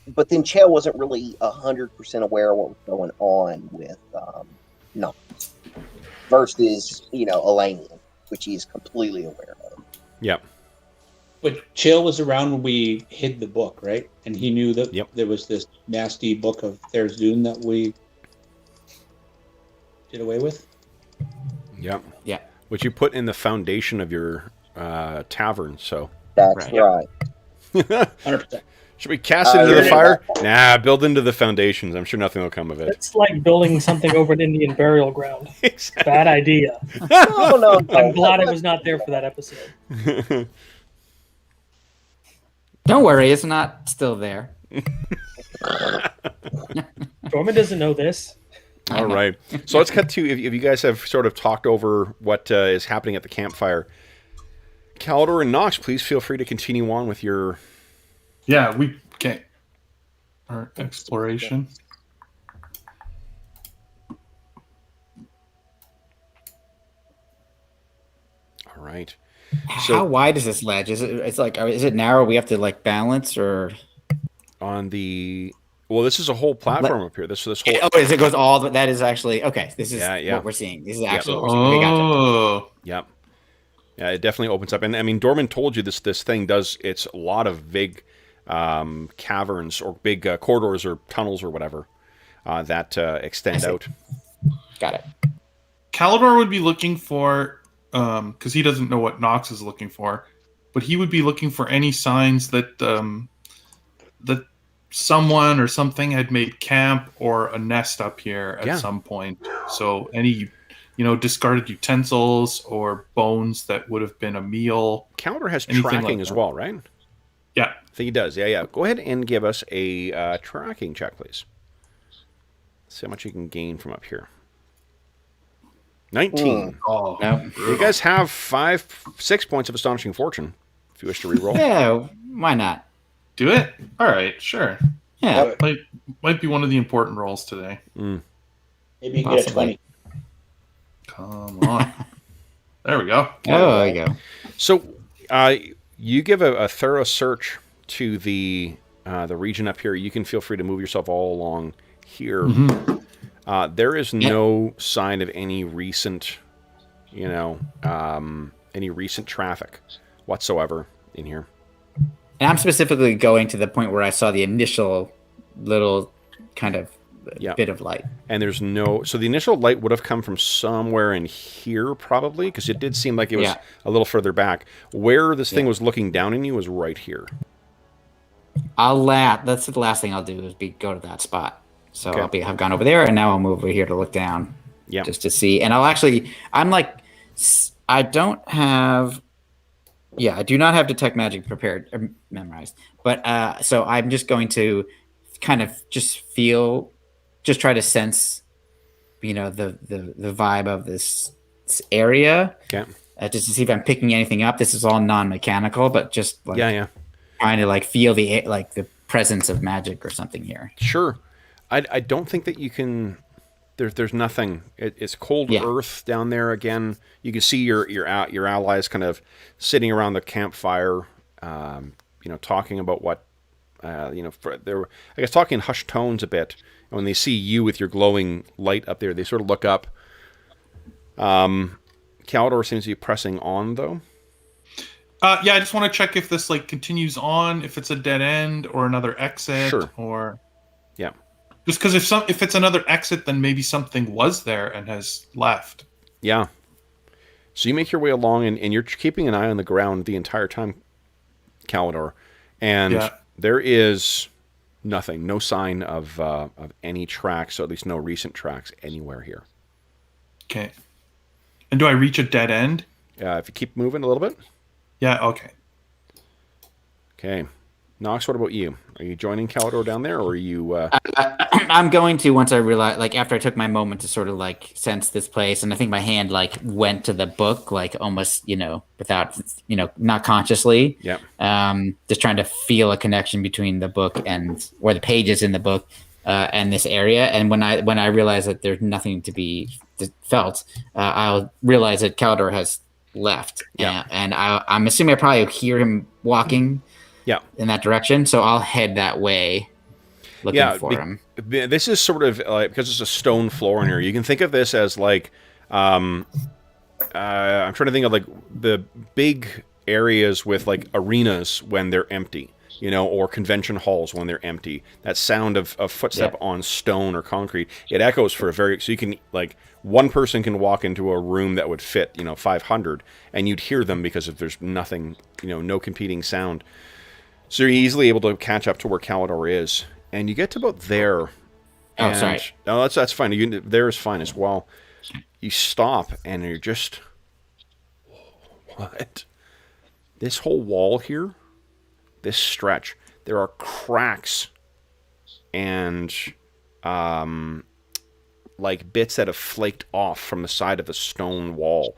But then Chael wasn't really 100% aware of what was going on with Knox versus, Elanion, which he is completely aware of. Yep. But Chael was around when we hid the book, right? And he knew that there was this nasty book of There's Doom that we did away with. Yep. Yeah. Which you put in the foundation of your tavern, so. That's right. 100%. Should we cast it into the fire? Nah, build into the foundations. I'm sure nothing will come of it. It's like building something over an Indian burial ground. Exactly. Bad idea. No. I'm glad I was not there for that episode. Don't worry, it's not still there. Dorman doesn't know this. All right. So let's cut to, if you guys have sort of talked over what is happening at the campfire. Caldor and Knox, please feel free to continue on with your... Yeah, we can. Our exploration. All right. How wide is this ledge? Is it narrow? We have to balance, or on the... Well, this is a whole platform up here. This whole... Oh, it goes all... That is actually... Okay, this is Yeah. what we're seeing. This is actually what we're Oh. seeing. Okay, gotcha. Yep. Yeah, it definitely opens up. And, I mean, Dorman told you this thing does... It's a lot of big caverns or big corridors or tunnels or whatever that extend out. Got it. Calidor would be looking for, because he doesn't know what Knox is looking for, but he would be looking for any signs that that someone or something had made camp or a nest up here at some point. So any, discarded utensils or bones that would have been a meal. Calidor has tracking as well, right? Yeah. I think he does. Yeah. Go ahead and give us a tracking check, please. See how much you can gain from up here. 19. Oh, No. You guys have 6 points of astonishing fortune if you wish to reroll. Yeah, why not? do it? All right, sure. Yeah. Might be one of the important rolls today. Maybe you get a 20. Come on. There we go. Oh, there you go. So, you give a thorough search to the region up here. You can feel free to move yourself all along here. There is no sign of any recent, any recent traffic whatsoever in here. And I'm specifically going to the point where I saw the initial little kind of bit of light. And there's so the initial light would have come from somewhere in here probably, because it did seem like it was a little further back. Where this thing was looking down on you was right here. That's the last thing I'll do is go to that spot. So I've gone over there, and now I'll move over here to look down. Yeah. Just to see. And I don't have. Yeah, I do not have detect magic prepared or memorized. But so I'm just going to kind of just try to sense, the vibe of this area. Okay. Just to see if I'm picking anything up. This is all non-mechanical, but just trying to feel the presence of magic or something here. Sure. I don't think that you can. There's nothing. It's cold earth down there again. You can see your allies kind of sitting around the campfire, talking about what, they're talking in hushed tones a bit. And when they see you with your glowing light up there, they sort of look up. Calidor seems to be pressing on though. I just want to check if this continues on, if it's a dead end or another exit, or just because if it's another exit, then maybe something was there and has left. Yeah. So you make your way along, and you're keeping an eye on the ground the entire time, Calidor, and there is nothing, no sign of any tracks, or at least no recent tracks anywhere here. Okay. And do I reach a dead end? If you keep moving a little bit. Yeah. Okay. Okay. Knox, what about you? Are you joining Calidor down there, or are you... I'm going to, once I realize, after I took my moment to sort of, sense this place, and I think my hand, went to the book, almost, without, not consciously. Yeah. Just trying to feel a connection between the book or the pages in the book and this area. And when I realize that there's nothing to be felt, I'll realize that Calidor has left. Yeah. And I'm assuming I probably hear him walking in that direction, so I'll head that way looking for him. This is sort of because it's a stone floor in here, you can think of this as I'm trying to think of the big areas with arenas when they're empty, or convention halls when they're empty. That sound of footstep on stone or concrete, it echoes for so you can one person can walk into a room that would fit 500, and you'd hear them because if there's nothing, no competing sound. So you're easily able to catch up to where Calidor is, and you get to about there. Oh, sorry. No, that's fine. There is fine as well. You stop, and you're just, what? This whole wall here, this stretch, there are cracks and bits that have flaked off from the side of the stone wall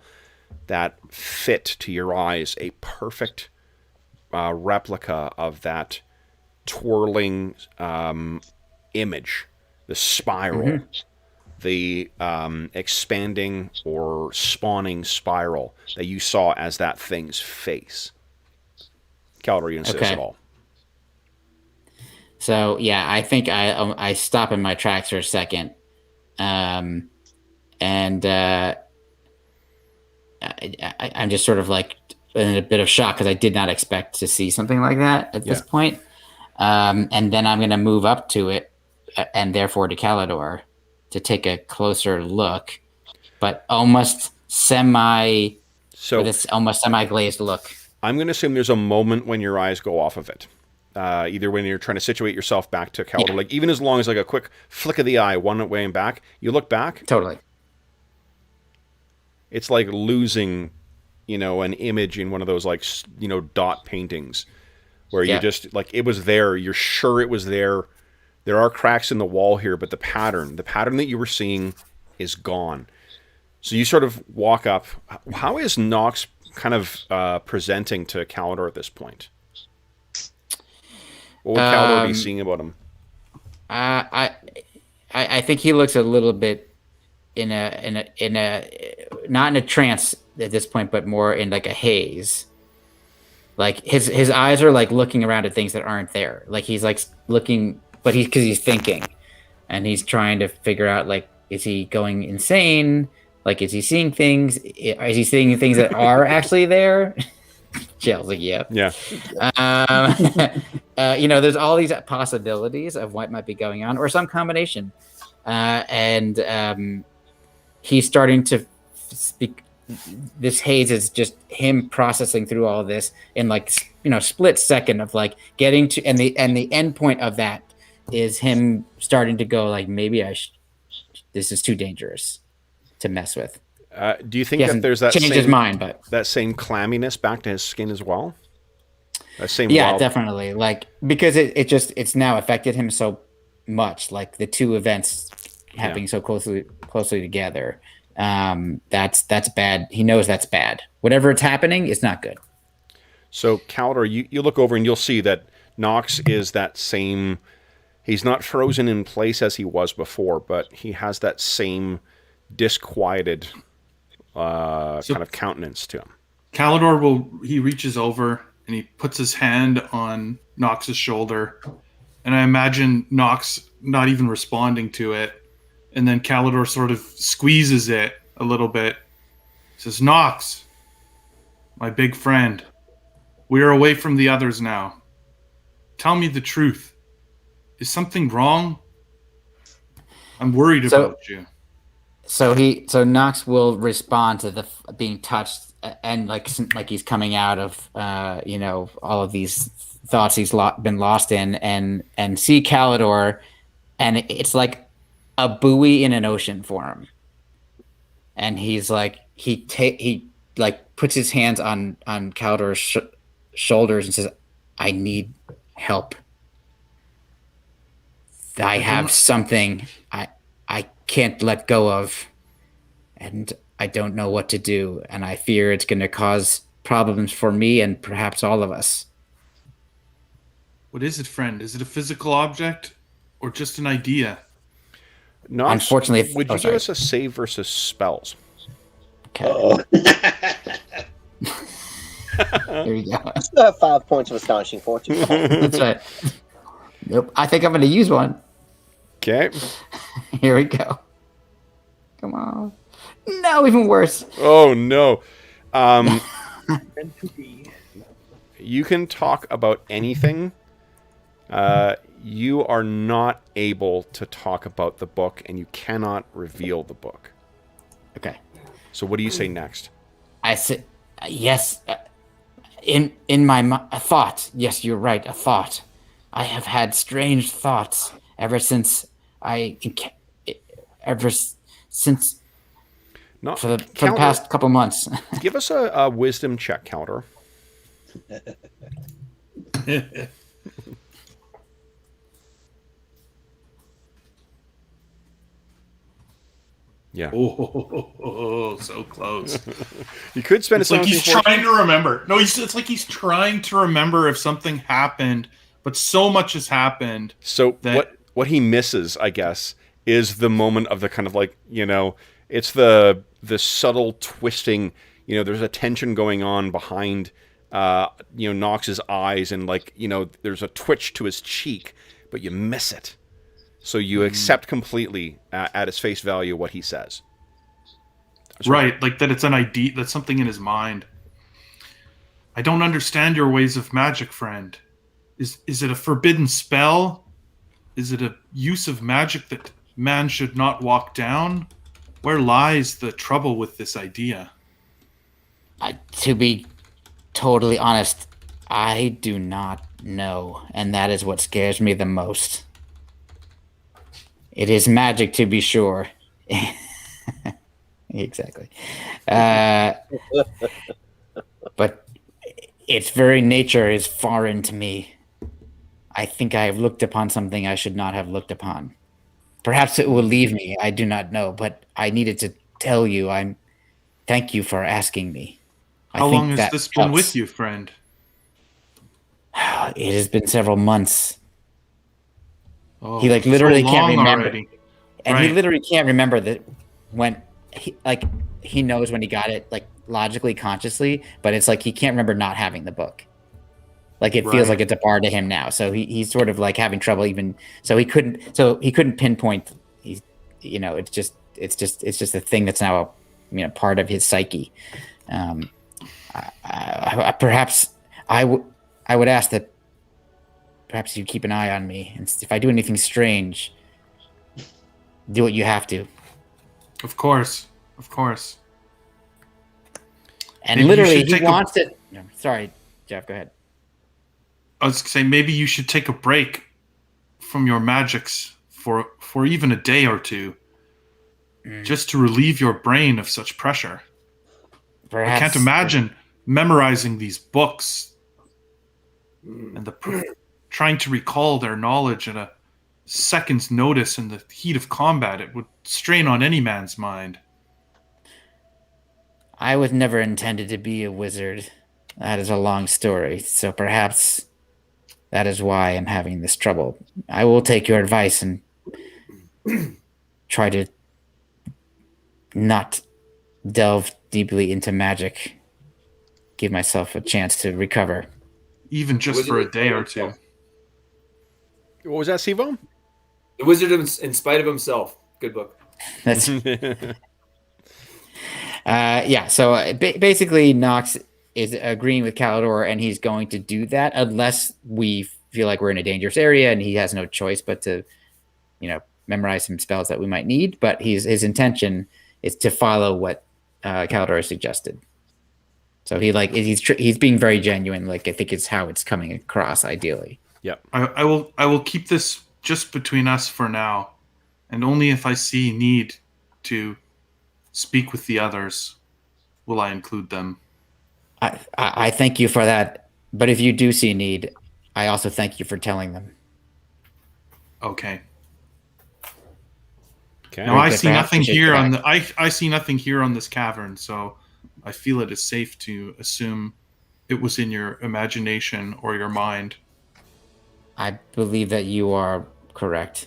that fit to your eyes a perfect replica of that twirling image, the spiral, the expanding or spawning spiral that you saw as that thing's face. Calidor, you didn't see this at all. So I think I stop in my tracks for a second, and I'm just sort of in a bit of shock because I did not expect to see something like that at this point. And then I'm going to move up to it, and therefore to Calidor, to take a closer look, but almost with this almost semi-glazed look. I'm going to assume there's a moment when your eyes go off of it. Either when you're trying to situate yourself back to Calder, like even as long as like a quick flick of the eye, one way and back, you look back. Totally. It's like losing, an image in one of those like, dot paintings where you just like, it was there. You're sure it was there. There are cracks in the wall here, but the pattern that you were seeing is gone. So you sort of walk up. How is Knox kind of presenting to Calder at this point? What would Calder be seeing about him? I think he looks a little bit in a not in a trance at this point, but more in like a haze. Like his eyes are like looking around at things that aren't there. Like he's like looking, but because he's thinking, and he's trying to figure out like, is he going insane? Like, is he seeing things? Is he seeing things that are actually there? Jill's like, yeah. There's all these possibilities of what might be going on, or some combination. And he's starting to speak. This haze is just him processing through all of this in like, split second of like getting to, and the end point of that is him starting to go like, maybe this is too dangerous to mess with. Do you think that there's that changed his mind, but that same clamminess back to his skin as well? That same definitely. Like, because it's now affected him so much. Like the two events happening so closely together. That's bad. He knows that's bad. Whatever it's happening, it's not good. So Calder, you look over and you'll see that Knox is that same. He's not frozen in place as he was before, but he has that same disquieted kind of countenance to him. Calidor he reaches over and he puts his hand on Knox's shoulder, and I imagine Knox not even responding to it, and then Calidor sort of squeezes it a little bit. He says, "Knox, my big friend, we are away from the others now. Tell me the truth. Is something wrong? I'm worried about you." So Knox will respond to the being touched, and like he's coming out of all of these thoughts he's been lost in, and see Calidor, and it's like a buoy in an ocean for him. And he's like he puts his hands on Calidor's shoulders and says, "I need help. I have something I can't let go of, and I don't know what to do, and I fear it's going to cause problems for me and perhaps all of us." What is it, friend? Is it a physical object or just an idea? Knox, unfortunately, would you give us a save versus spells? Okay. There you go. You still have 5 points of astonishing fortune. That's right. Nope. I think I'm going to use one. Okay. Here we go. Come on. No, even worse. Oh, no. You can talk about anything. You are not able to talk about the book, and you cannot reveal the book. Okay. So what do you say next? I said, yes. In my a thought. Yes, you're right. A thought. I have had strange thoughts ever since for the past couple months. Give us a wisdom check, Calder. Yeah. Oh, so close. You could spend it's like he's trying to remember. No, it's like he's trying to remember if something happened, but so much has happened. So what he misses, I guess, is the moment of the kind of like, it's the subtle twisting, there's a tension going on behind Knox's eyes, and like, there's a twitch to his cheek, but you miss it. So you accept completely at its face value what he says. Right, like that it's an idea, that's something in his mind. I don't understand your ways of magic, friend. Is it a forbidden spell? Is it a use of magic that man should not walk down? Where lies the trouble with this idea? To be totally honest, I do not know, and that is what scares me the most. It is magic, to be sure. Exactly. But its very nature is foreign to me. I think I have looked upon something I should not have looked upon. Perhaps it will leave me. I do not know, but I needed to tell you. Thank you for asking me. How long has this been with you, friend? It has been several months. Oh, He literally so can't long remember, already. and he Right. literally can't remember that when he knows when he got it, logically, consciously, but it's he can't remember not having the book. It feels Right. like it's a bar to him now. So he's sort of having trouble even. So he couldn't pinpoint. It's just a thing that's now a part of his psyche. Perhaps I would ask that perhaps you keep an eye on me, and if I do anything strange, do what you have to. Of course. And Maybe literally, you should he take wants it. No, sorry, Jeff. Go ahead. I was going to say, maybe you should take a break from your magics for even a day or two, just to relieve your brain of such pressure. Perhaps, I can't imagine memorizing these books and trying to recall their knowledge at a second's notice in the heat of combat. It would strain on any man's mind. I was never intended to be a wizard. That is a long story, so perhaps that is why I'm having this trouble. I will take your advice and try to not delve deeply into magic. Give myself a chance to recover. Even just for a day or two. What was that, Sivo? The Wizard in Spite of Himself. Good book. That's yeah. So basically, Knox is agreeing with Calidor, and he's going to do that unless we feel like we're in a dangerous area, and he has no choice but to, memorize some spells that we might need. But his intention is to follow what Calidor suggested. So he's being very genuine. I think it's how it's coming across ideally. Yep. I will keep this just between us for now, and only if I see need to speak with the others will I include them. I thank you for that, but if you do see need, I also thank you for telling them. Okay. Now I see nothing here I see nothing here on this cavern, so I feel it is safe to assume it was in your imagination or your mind. I believe that you are correct.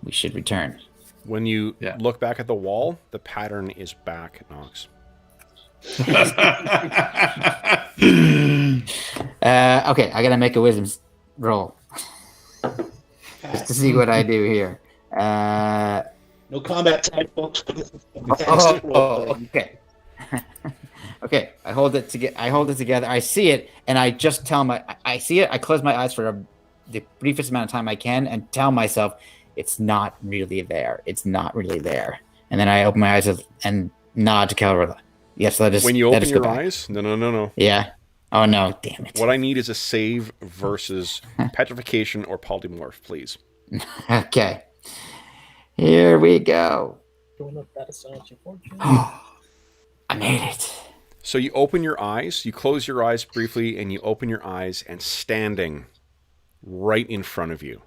We should return. When you look back at the wall, the pattern is back, Knox. Okay, I gotta make a wisdom roll just to see what I do here. No combat type, folks. Okay. Okay, I hold it together. I see it, and I just I see it. I close my eyes for the briefest amount of time I can, and tell myself it's not really there. It's not really there. And then I open my eyes and nod to Calidor. Yes, let us. When you open your eyes, no. Yeah. Oh no! Damn it. What I need is a save versus petrification or polymorph, please. Okay. Here we go. Going up that astonishing fortune. I made it. So you open your eyes, you close your eyes briefly, and you open your eyes, and standing right in front of you,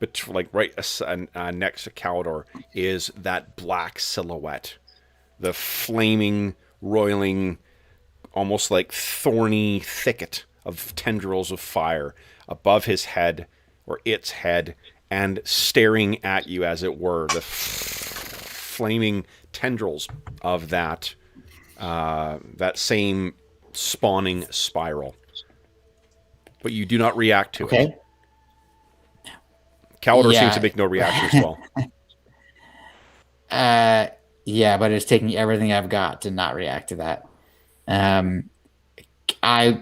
but right next to Calidor, is that black silhouette, the flaming, roiling, almost like thorny thicket of tendrils of fire above his head, or its head, and staring at you, as it were, the flaming tendrils of that same spawning spiral. But you do not react to it. Calidor seems to make no reaction as well. Yeah, but it's taking everything I've got to not react to that. I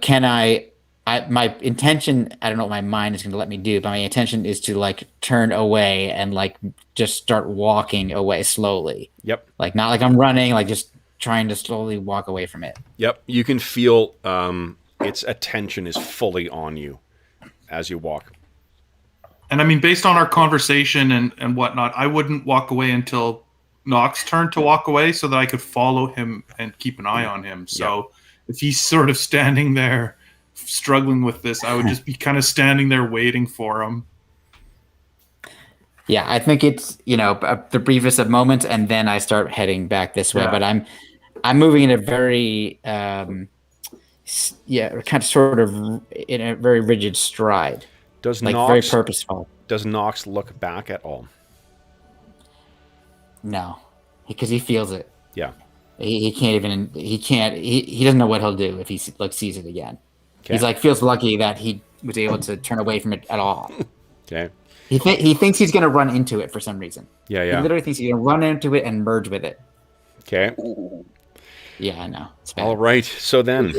my intention, I don't know what my mind is going to let me do, but my intention is to like turn away and like just start walking away slowly. Yep. Like not like I'm running, like just trying to slowly walk away from it. Yep. You can feel its attention is fully on you as you walk. And I mean, based on our conversation and whatnot, I wouldn't walk away until Knox turned to walk away so that I could follow him and keep an eye on him. So if he's sort of standing there struggling with this, I would just be kind of standing there waiting for him. Yeah, I think it's, the briefest of moments, and then I start heading back this way. Yeah. But I'm moving in a very, kind of sort of in a very rigid stride. Does like Knox, very purposeful. Does Knox look back at all? No, because he feels it. Yeah. He doesn't know what he'll do if he sees it again. Okay. He's like, feels lucky that he was able to turn away from it at all. Okay. He thinks he's going to run into it for some reason. Yeah. He literally thinks he's going to run into it and merge with it. Okay. Yeah, I know. It's bad. All right. So then,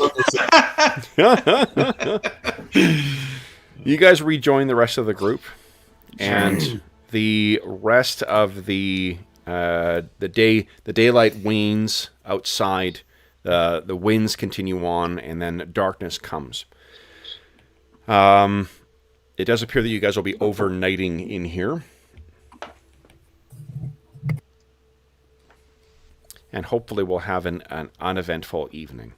you guys rejoin the rest of the group, and the rest of the daylight wanes outside. The winds continue on, and then darkness comes. It does appear that you guys will be overnighting in here. And hopefully we'll have an uneventful evening.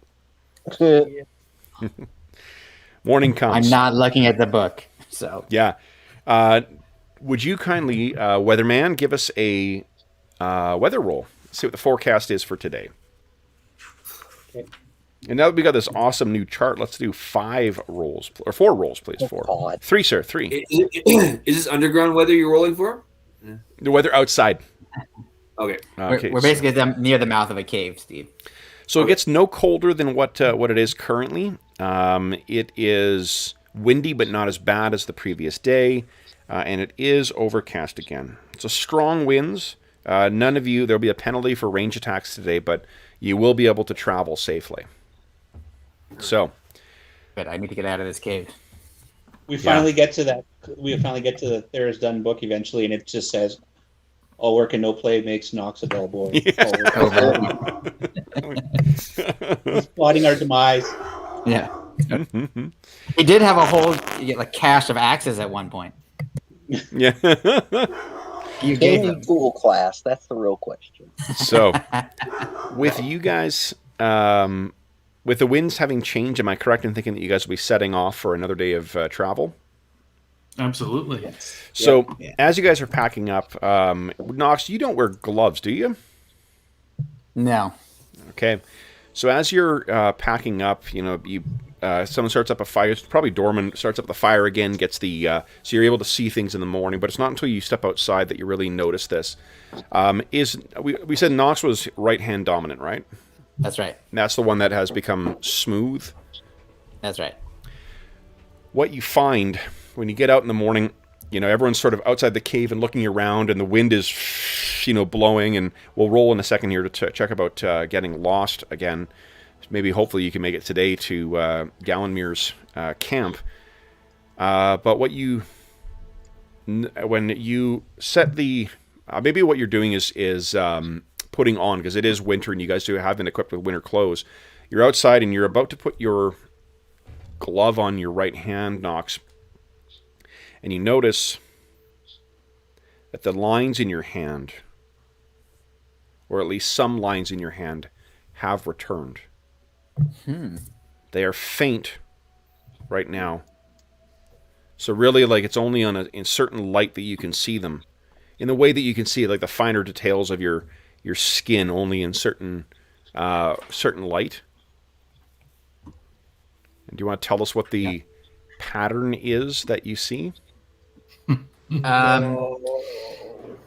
Morning comes. I'm not looking at the book, so. Yeah. Would you kindly, Weatherman, give us a weather roll? See what the forecast is for today. Okay. And now that we got this awesome new chart, let's do 5 rolls, or 4 rolls, please. 4. God. 3, sir. 3. Is this underground weather you're rolling for? The weather outside. Okay. We're basically near the mouth of a cave, Steve. So it gets no colder than what it is currently. It is windy, but not as bad as the previous day, and it is overcast again. So strong winds. None of you. There'll be a penalty for range attacks today, but you will be able to travel safely. So, But I need to get out of this cave. We finally get to that. We finally get to the There Is Done book eventually, and it just says, "All work and no play makes Knox a dull boy." He's plotting our demise. Yeah. He did have a whole cache of axes at one point. Yeah. You gave Can them. you fool class? That's the real question. So, with you guys, with the winds having changed, am I correct in thinking that you guys will be setting off for another day of travel? Absolutely. So, as you guys are packing up, Knox, you don't wear gloves, do you? No. Okay. So, as you're packing up, someone starts up a fire. Probably Dorman starts up the fire again, gets the... so you're able to see things in the morning, but it's not until you step outside that you really notice this. We said Knox was right-hand dominant, right? That's right. That's the one that has become smooth. That's right. What you find when you get out in the morning, everyone's sort of outside the cave and looking around, and the wind is, blowing, and we'll roll in a second here to check about getting lost again. Maybe, hopefully, you can make it today to Gallenmuir's camp. But when you set the... maybe what you're doing is putting on, because it is winter and you guys have been equipped with winter clothes. You're outside and you're about to put your glove on your right hand, Knox, and you notice that the lines in your hand, or at least some lines in your hand, have returned. They are faint right now. So really, it's only in certain light that you can see them. In the way that you can see, the finer details of your skin, only in certain light. And do you want to tell us what the pattern is that you see?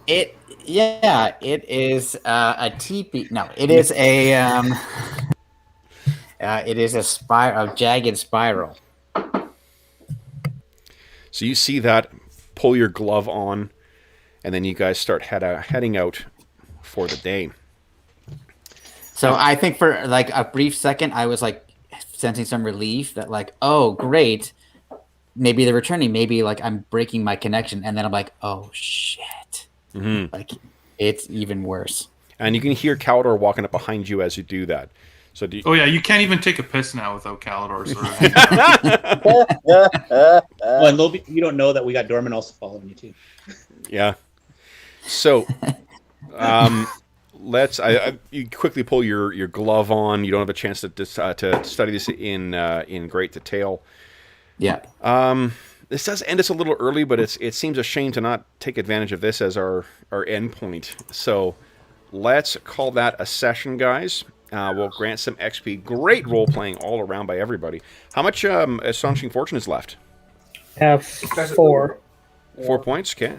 It is a teepee. No, it is a it is a jagged spiral. So you see that, pull your glove on, and then you guys start heading out for the day. So I think for a brief second, I was sensing some relief that like, oh, great. Maybe they're returning. Maybe like I'm breaking my connection. And then I'm like, oh, shit. Mm-hmm. Like it's even worse. And you can hear Caldor walking up behind you as you do that. So do you... Oh yeah, you can't even take a piss now without Calidor. Well, and Lobi, you don't know that we got Dorman also following you too. Yeah. So, let's. You quickly pull your glove on. You don't have a chance to study this in great detail. Yeah. This does end us a little early, but it seems a shame to not take advantage of this as our end point. So, let's call that a session, guys. We'll grant some XP. Great role playing all around by everybody. How much Astonishing Fortune is left? I have 4. 4 points. Okay.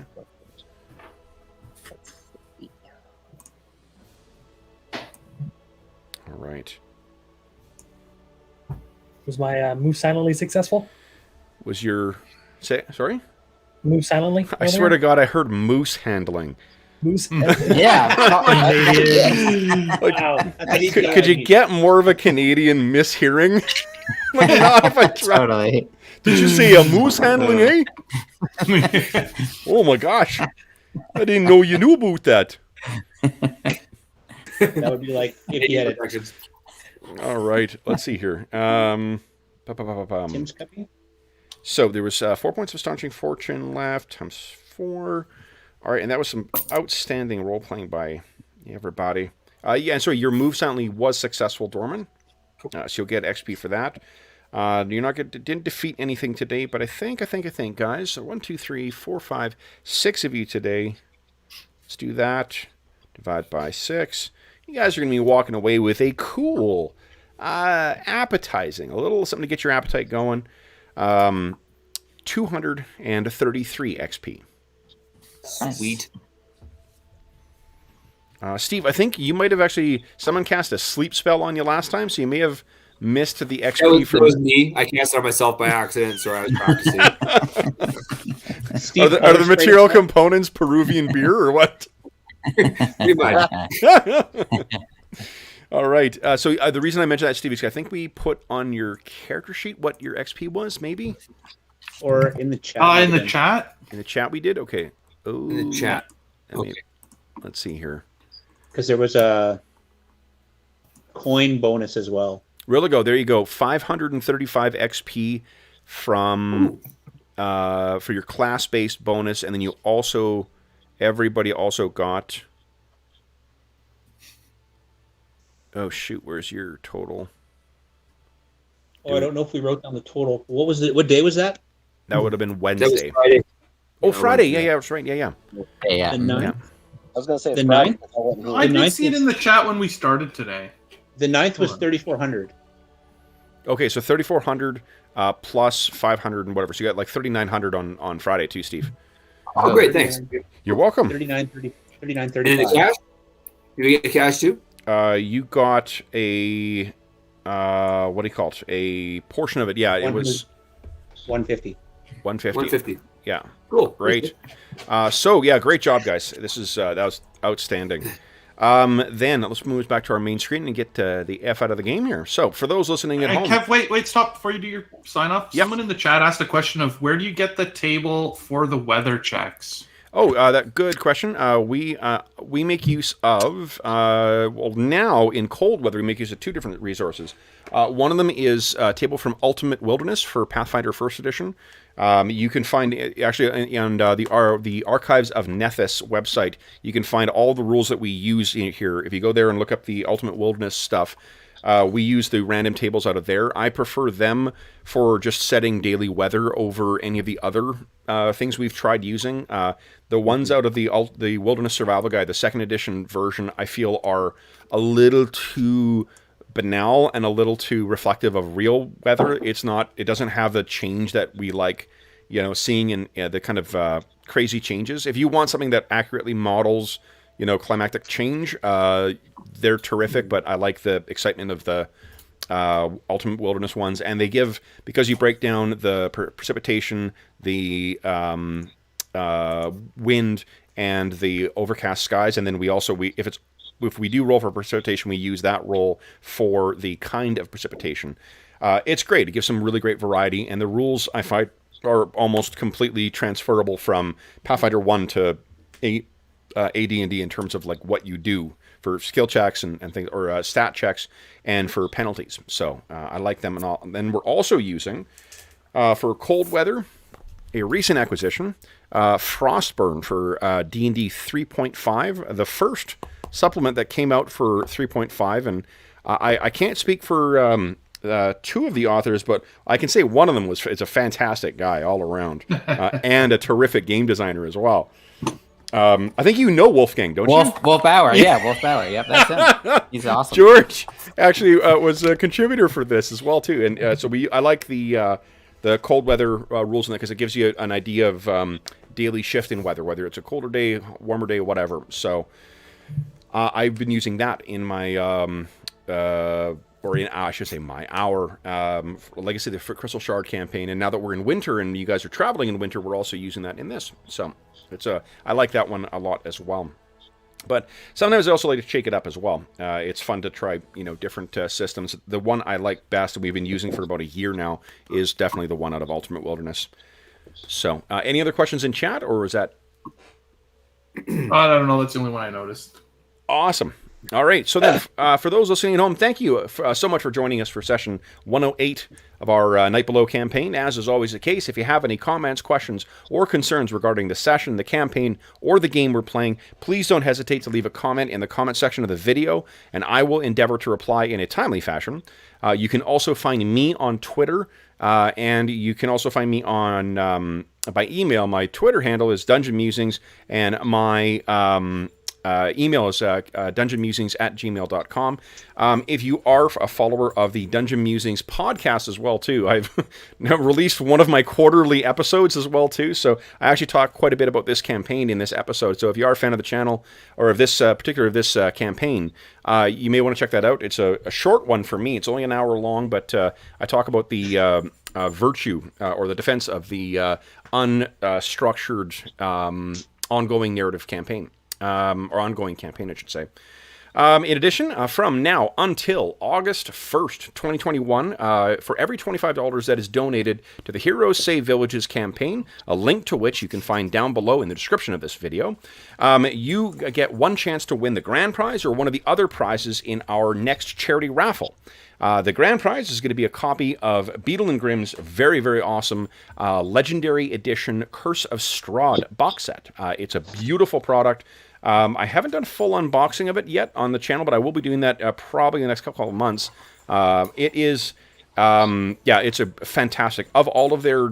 All right. Was my move silently successful? Was your sorry? Move silently? I swear to God, I heard moose handling. Moose. Yeah. Like, Wow. could you get more of a Canadian mishearing? Like, not if I try. Totally. Did you say a moose handling, eh? Oh my gosh. I didn't know you knew about that. That would be like if you had a All right, let's see here. Tim's copy. So there was 4 points of Astonishing Fortune left, times 4. All right, and that was some outstanding role-playing by everybody. Yeah, and sorry, your move silently was successful, Dorman. So you'll get XP for that. You're not didn't defeat anything today, but I think, guys. So 1, 2, 3, 4, 5, 6 of you today. Let's do that. Divide by 6. You guys are going to be walking away with a cool, appetizing, a little something to get your appetite going. 233 XP. Sweet. Steve, I think you might have actually someone cast a sleep spell on you last time, so you may have missed the XP. That was me. I cast it on myself by accident, so I was practicing. Steve, are the material components Peruvian beer or what? Pretty much. All right. So the reason I mentioned that, Steve, is I think we put on your character sheet what your XP was, maybe? Or in the chat. In the chat? In the chat we did? Okay. Oh, In the chat. Okay. Let's see here. Because there was a coin bonus as well. Religo, there you go. 535 XP from for your class-based bonus, and then you also, everybody also got. Oh shoot, where's your total? Oh, I don't know if we wrote down the total. What was it? What day was that? That would have been That Wednesday. was Friday. Oh, Friday. Yeah, that's right. Yeah. Yeah. The 9th. Yeah. I was going to say The Friday, 9th? but I wasn't here. I did ninth see it was- in the chat when we started today. The 9th was Hold on. 3,400. Okay, so 3,400 plus 500 and whatever. So you got like 3,900 on Friday too, Steve. Oh, great, thanks. You're welcome. 39, And in 35. the cash? Did we get cash too? You got a what do you call it? A portion of it. Yeah, it was 150. 150. 150. Yeah, Cool. great. So yeah, great job, guys. This is that was outstanding. Then let's move back to our main screen and get the F out of the game here. So for those listening at Hey, home, Kev, wait, stop before you do your sign off. Yep. Someone in the chat asked a question of where do you get the table for the weather checks? oh, that good question. We make use of well now in cold weather we make use of 2 different resources. One of them is a table from Ultimate Wilderness for Pathfinder First Edition. You can find actually on the Archives of Nethys website. You can find all the rules that we use in here. If you go there and look up the Ultimate Wilderness stuff, we use the random tables out of there. I prefer them for just setting daily weather over any of the other things we've tried using. The ones out of the Wilderness Survival Guide, the 2nd edition version, I feel are a little too banal and a little too reflective of real weather. It doesn't have the change that we like, seeing in the kind of crazy changes. If you want something that accurately models, climactic change, they're terrific, but I like the excitement of the Ultimate Wilderness ones. And they give, because you break down the precipitation, the wind, and the overcast skies, and then if we do roll for precipitation, we use that roll for the kind of precipitation. it's great. It gives some really great variety, and the rules I find are almost completely transferable from Pathfinder 1 to AD&D in terms of like what you do for skill checks and things, or stat checks, and for penalties. So I like them and all. And then we're also using for cold weather a recent acquisition, Frostburn for D&D 3.5, the first supplement that came out for 3.5, and I can't speak for two of the authors, but I can say one of them it's a fantastic guy all around, and a terrific game designer as well. I think you know Wolfgang, don't you? Wolf Bauer, yeah, Wolf Bauer. Yep, that's him. He's awesome. George actually was a contributor for this as well too, and so I like the cold weather rules in that because it gives you an idea of daily shift in weather, whether it's a colder day, warmer day, whatever. So I've been using that in my I should say my Legacy of the Crystal Shard campaign, and now that we're in winter and you guys are traveling in winter, we're also using that in this. So I like that one a lot as well. But sometimes I also like to shake it up as well. It's fun to try, different systems. The one I like best that we've been using for about a year now is definitely the one out of Ultimate Wilderness. So, any other questions in chat, or is that? I don't know. That's the only one I noticed. Awesome. All right. So then, for those listening at home, thank you so much for joining us for session 108 of our Night Below campaign. As is always the case, if you have any comments, questions, or concerns regarding the session, the campaign, or the game we're playing, please don't hesitate to leave a comment in the comment section of the video, and I will endeavor to reply in a timely fashion. You can also find me on Twitter, and you can also find me on by email. My Twitter handle is Dungeon Musings, and my email is dungeonmusings@gmail.com. If you are a follower of the Dungeon Musings podcast as well, too, I've released one of my quarterly episodes as well, too. So I actually talk quite a bit about this campaign in this episode. So if you are a fan of the channel, or of this campaign, you may want to check that out. It's a short one for me. It's only an hour long, but I talk about the virtue or the defense of the unstructured ongoing narrative campaign. Or ongoing campaign, I should say. In addition, from now until August 1st, 2021, for every $25 that is donated to the Heroes Save Villages campaign, a link to which you can find down below in the description of this video, you get one chance to win the grand prize or one of the other prizes in our next charity raffle. The grand prize is going to be a copy of Beadle and Grimm's very, very awesome Legendary Edition Curse of Strahd box set. It's a beautiful product. I haven't done full unboxing of it yet on the channel, but I will be doing that probably in the next couple of months. It's a fantastic. Of all of their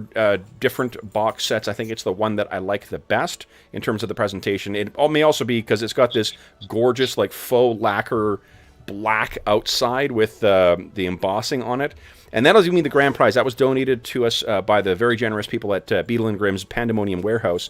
different box sets, I think it's the one that I like the best in terms of the presentation. It may also be because it's got this gorgeous, like, faux lacquer black outside with the embossing on it. And that doesn't mean the grand prize. That was donated to us by the very generous people at Beadle and Grimm's Pandemonium Warehouse.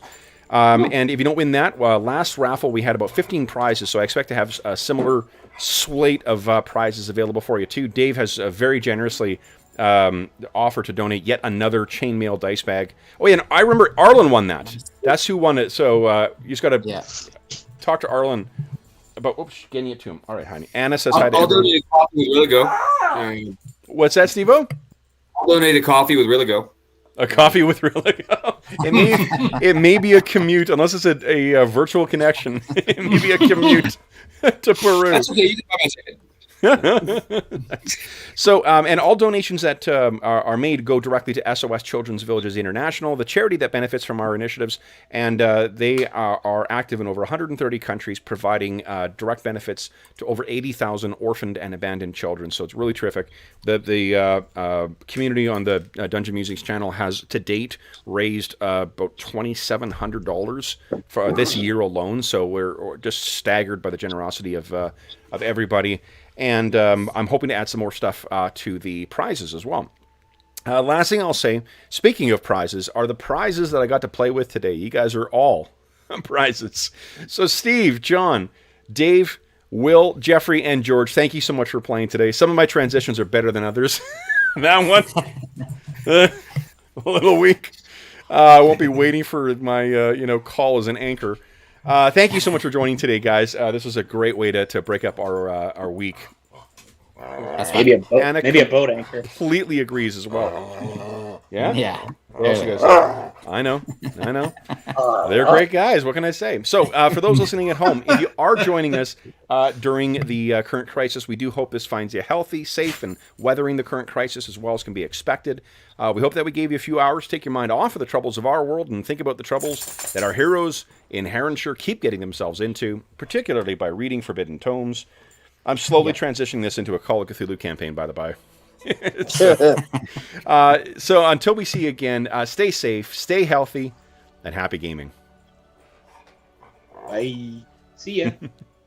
And if you don't win that, last raffle we had about 15 prizes, so I expect to have a similar slate of prizes available for you too. Dave has very generously offered to donate yet another chainmail dice bag. Oh yeah, and I remember Arlen won that. That's who won it. So you just got to talk to Arlen about getting it to him. All right, honey. Anna says hi to I'll donate a coffee with Willigo. What's that, Steve-O? I'll donate a coffee with Willigo. A coffee with Willigo. It may be a commute, unless it's a virtual connection. It may be a commute to Peru. That's okay. You can buy my ticket. So, and all donations that are made go directly to SOS Children's Villages International, the charity that benefits from our initiatives, and they are active in over 130 countries, providing direct benefits to over 80,000 orphaned and abandoned children. So it's really terrific. The community on the Dungeon Musings channel has to date raised about $2,700 for this year alone. So we're just staggered by the generosity of everybody. And I'm hoping to add some more stuff to the prizes as well. Last thing I'll say, speaking of prizes, are the prizes that I got to play with today. You guys are all prizes. So Steve, John, Dave, Will, Jeffrey, and George, thank you so much for playing today. Some of my transitions are better than others. That one, a little weak. I won't be waiting for my call as an anchor. Thank you so much for joining today, guys. This was a great way to break up our week. That's fine. Anna maybe a boat anchor. completely agrees as well. Yeah? Yeah. What else you guys say? I know. They're great guys. What can I say? So, for those listening at home, if you are joining us during the current crisis, we do hope this finds you healthy, safe, and weathering the current crisis as well as can be expected. We hope that we gave you a few hours to take your mind off of the troubles of our world and think about the troubles that our heroes in Heronshire keep getting themselves into, particularly by reading forbidden tomes. I'm slowly transitioning this into a Call of Cthulhu campaign, by the by. So until we see you again, stay safe, stay healthy, and happy gaming. Bye. See ya.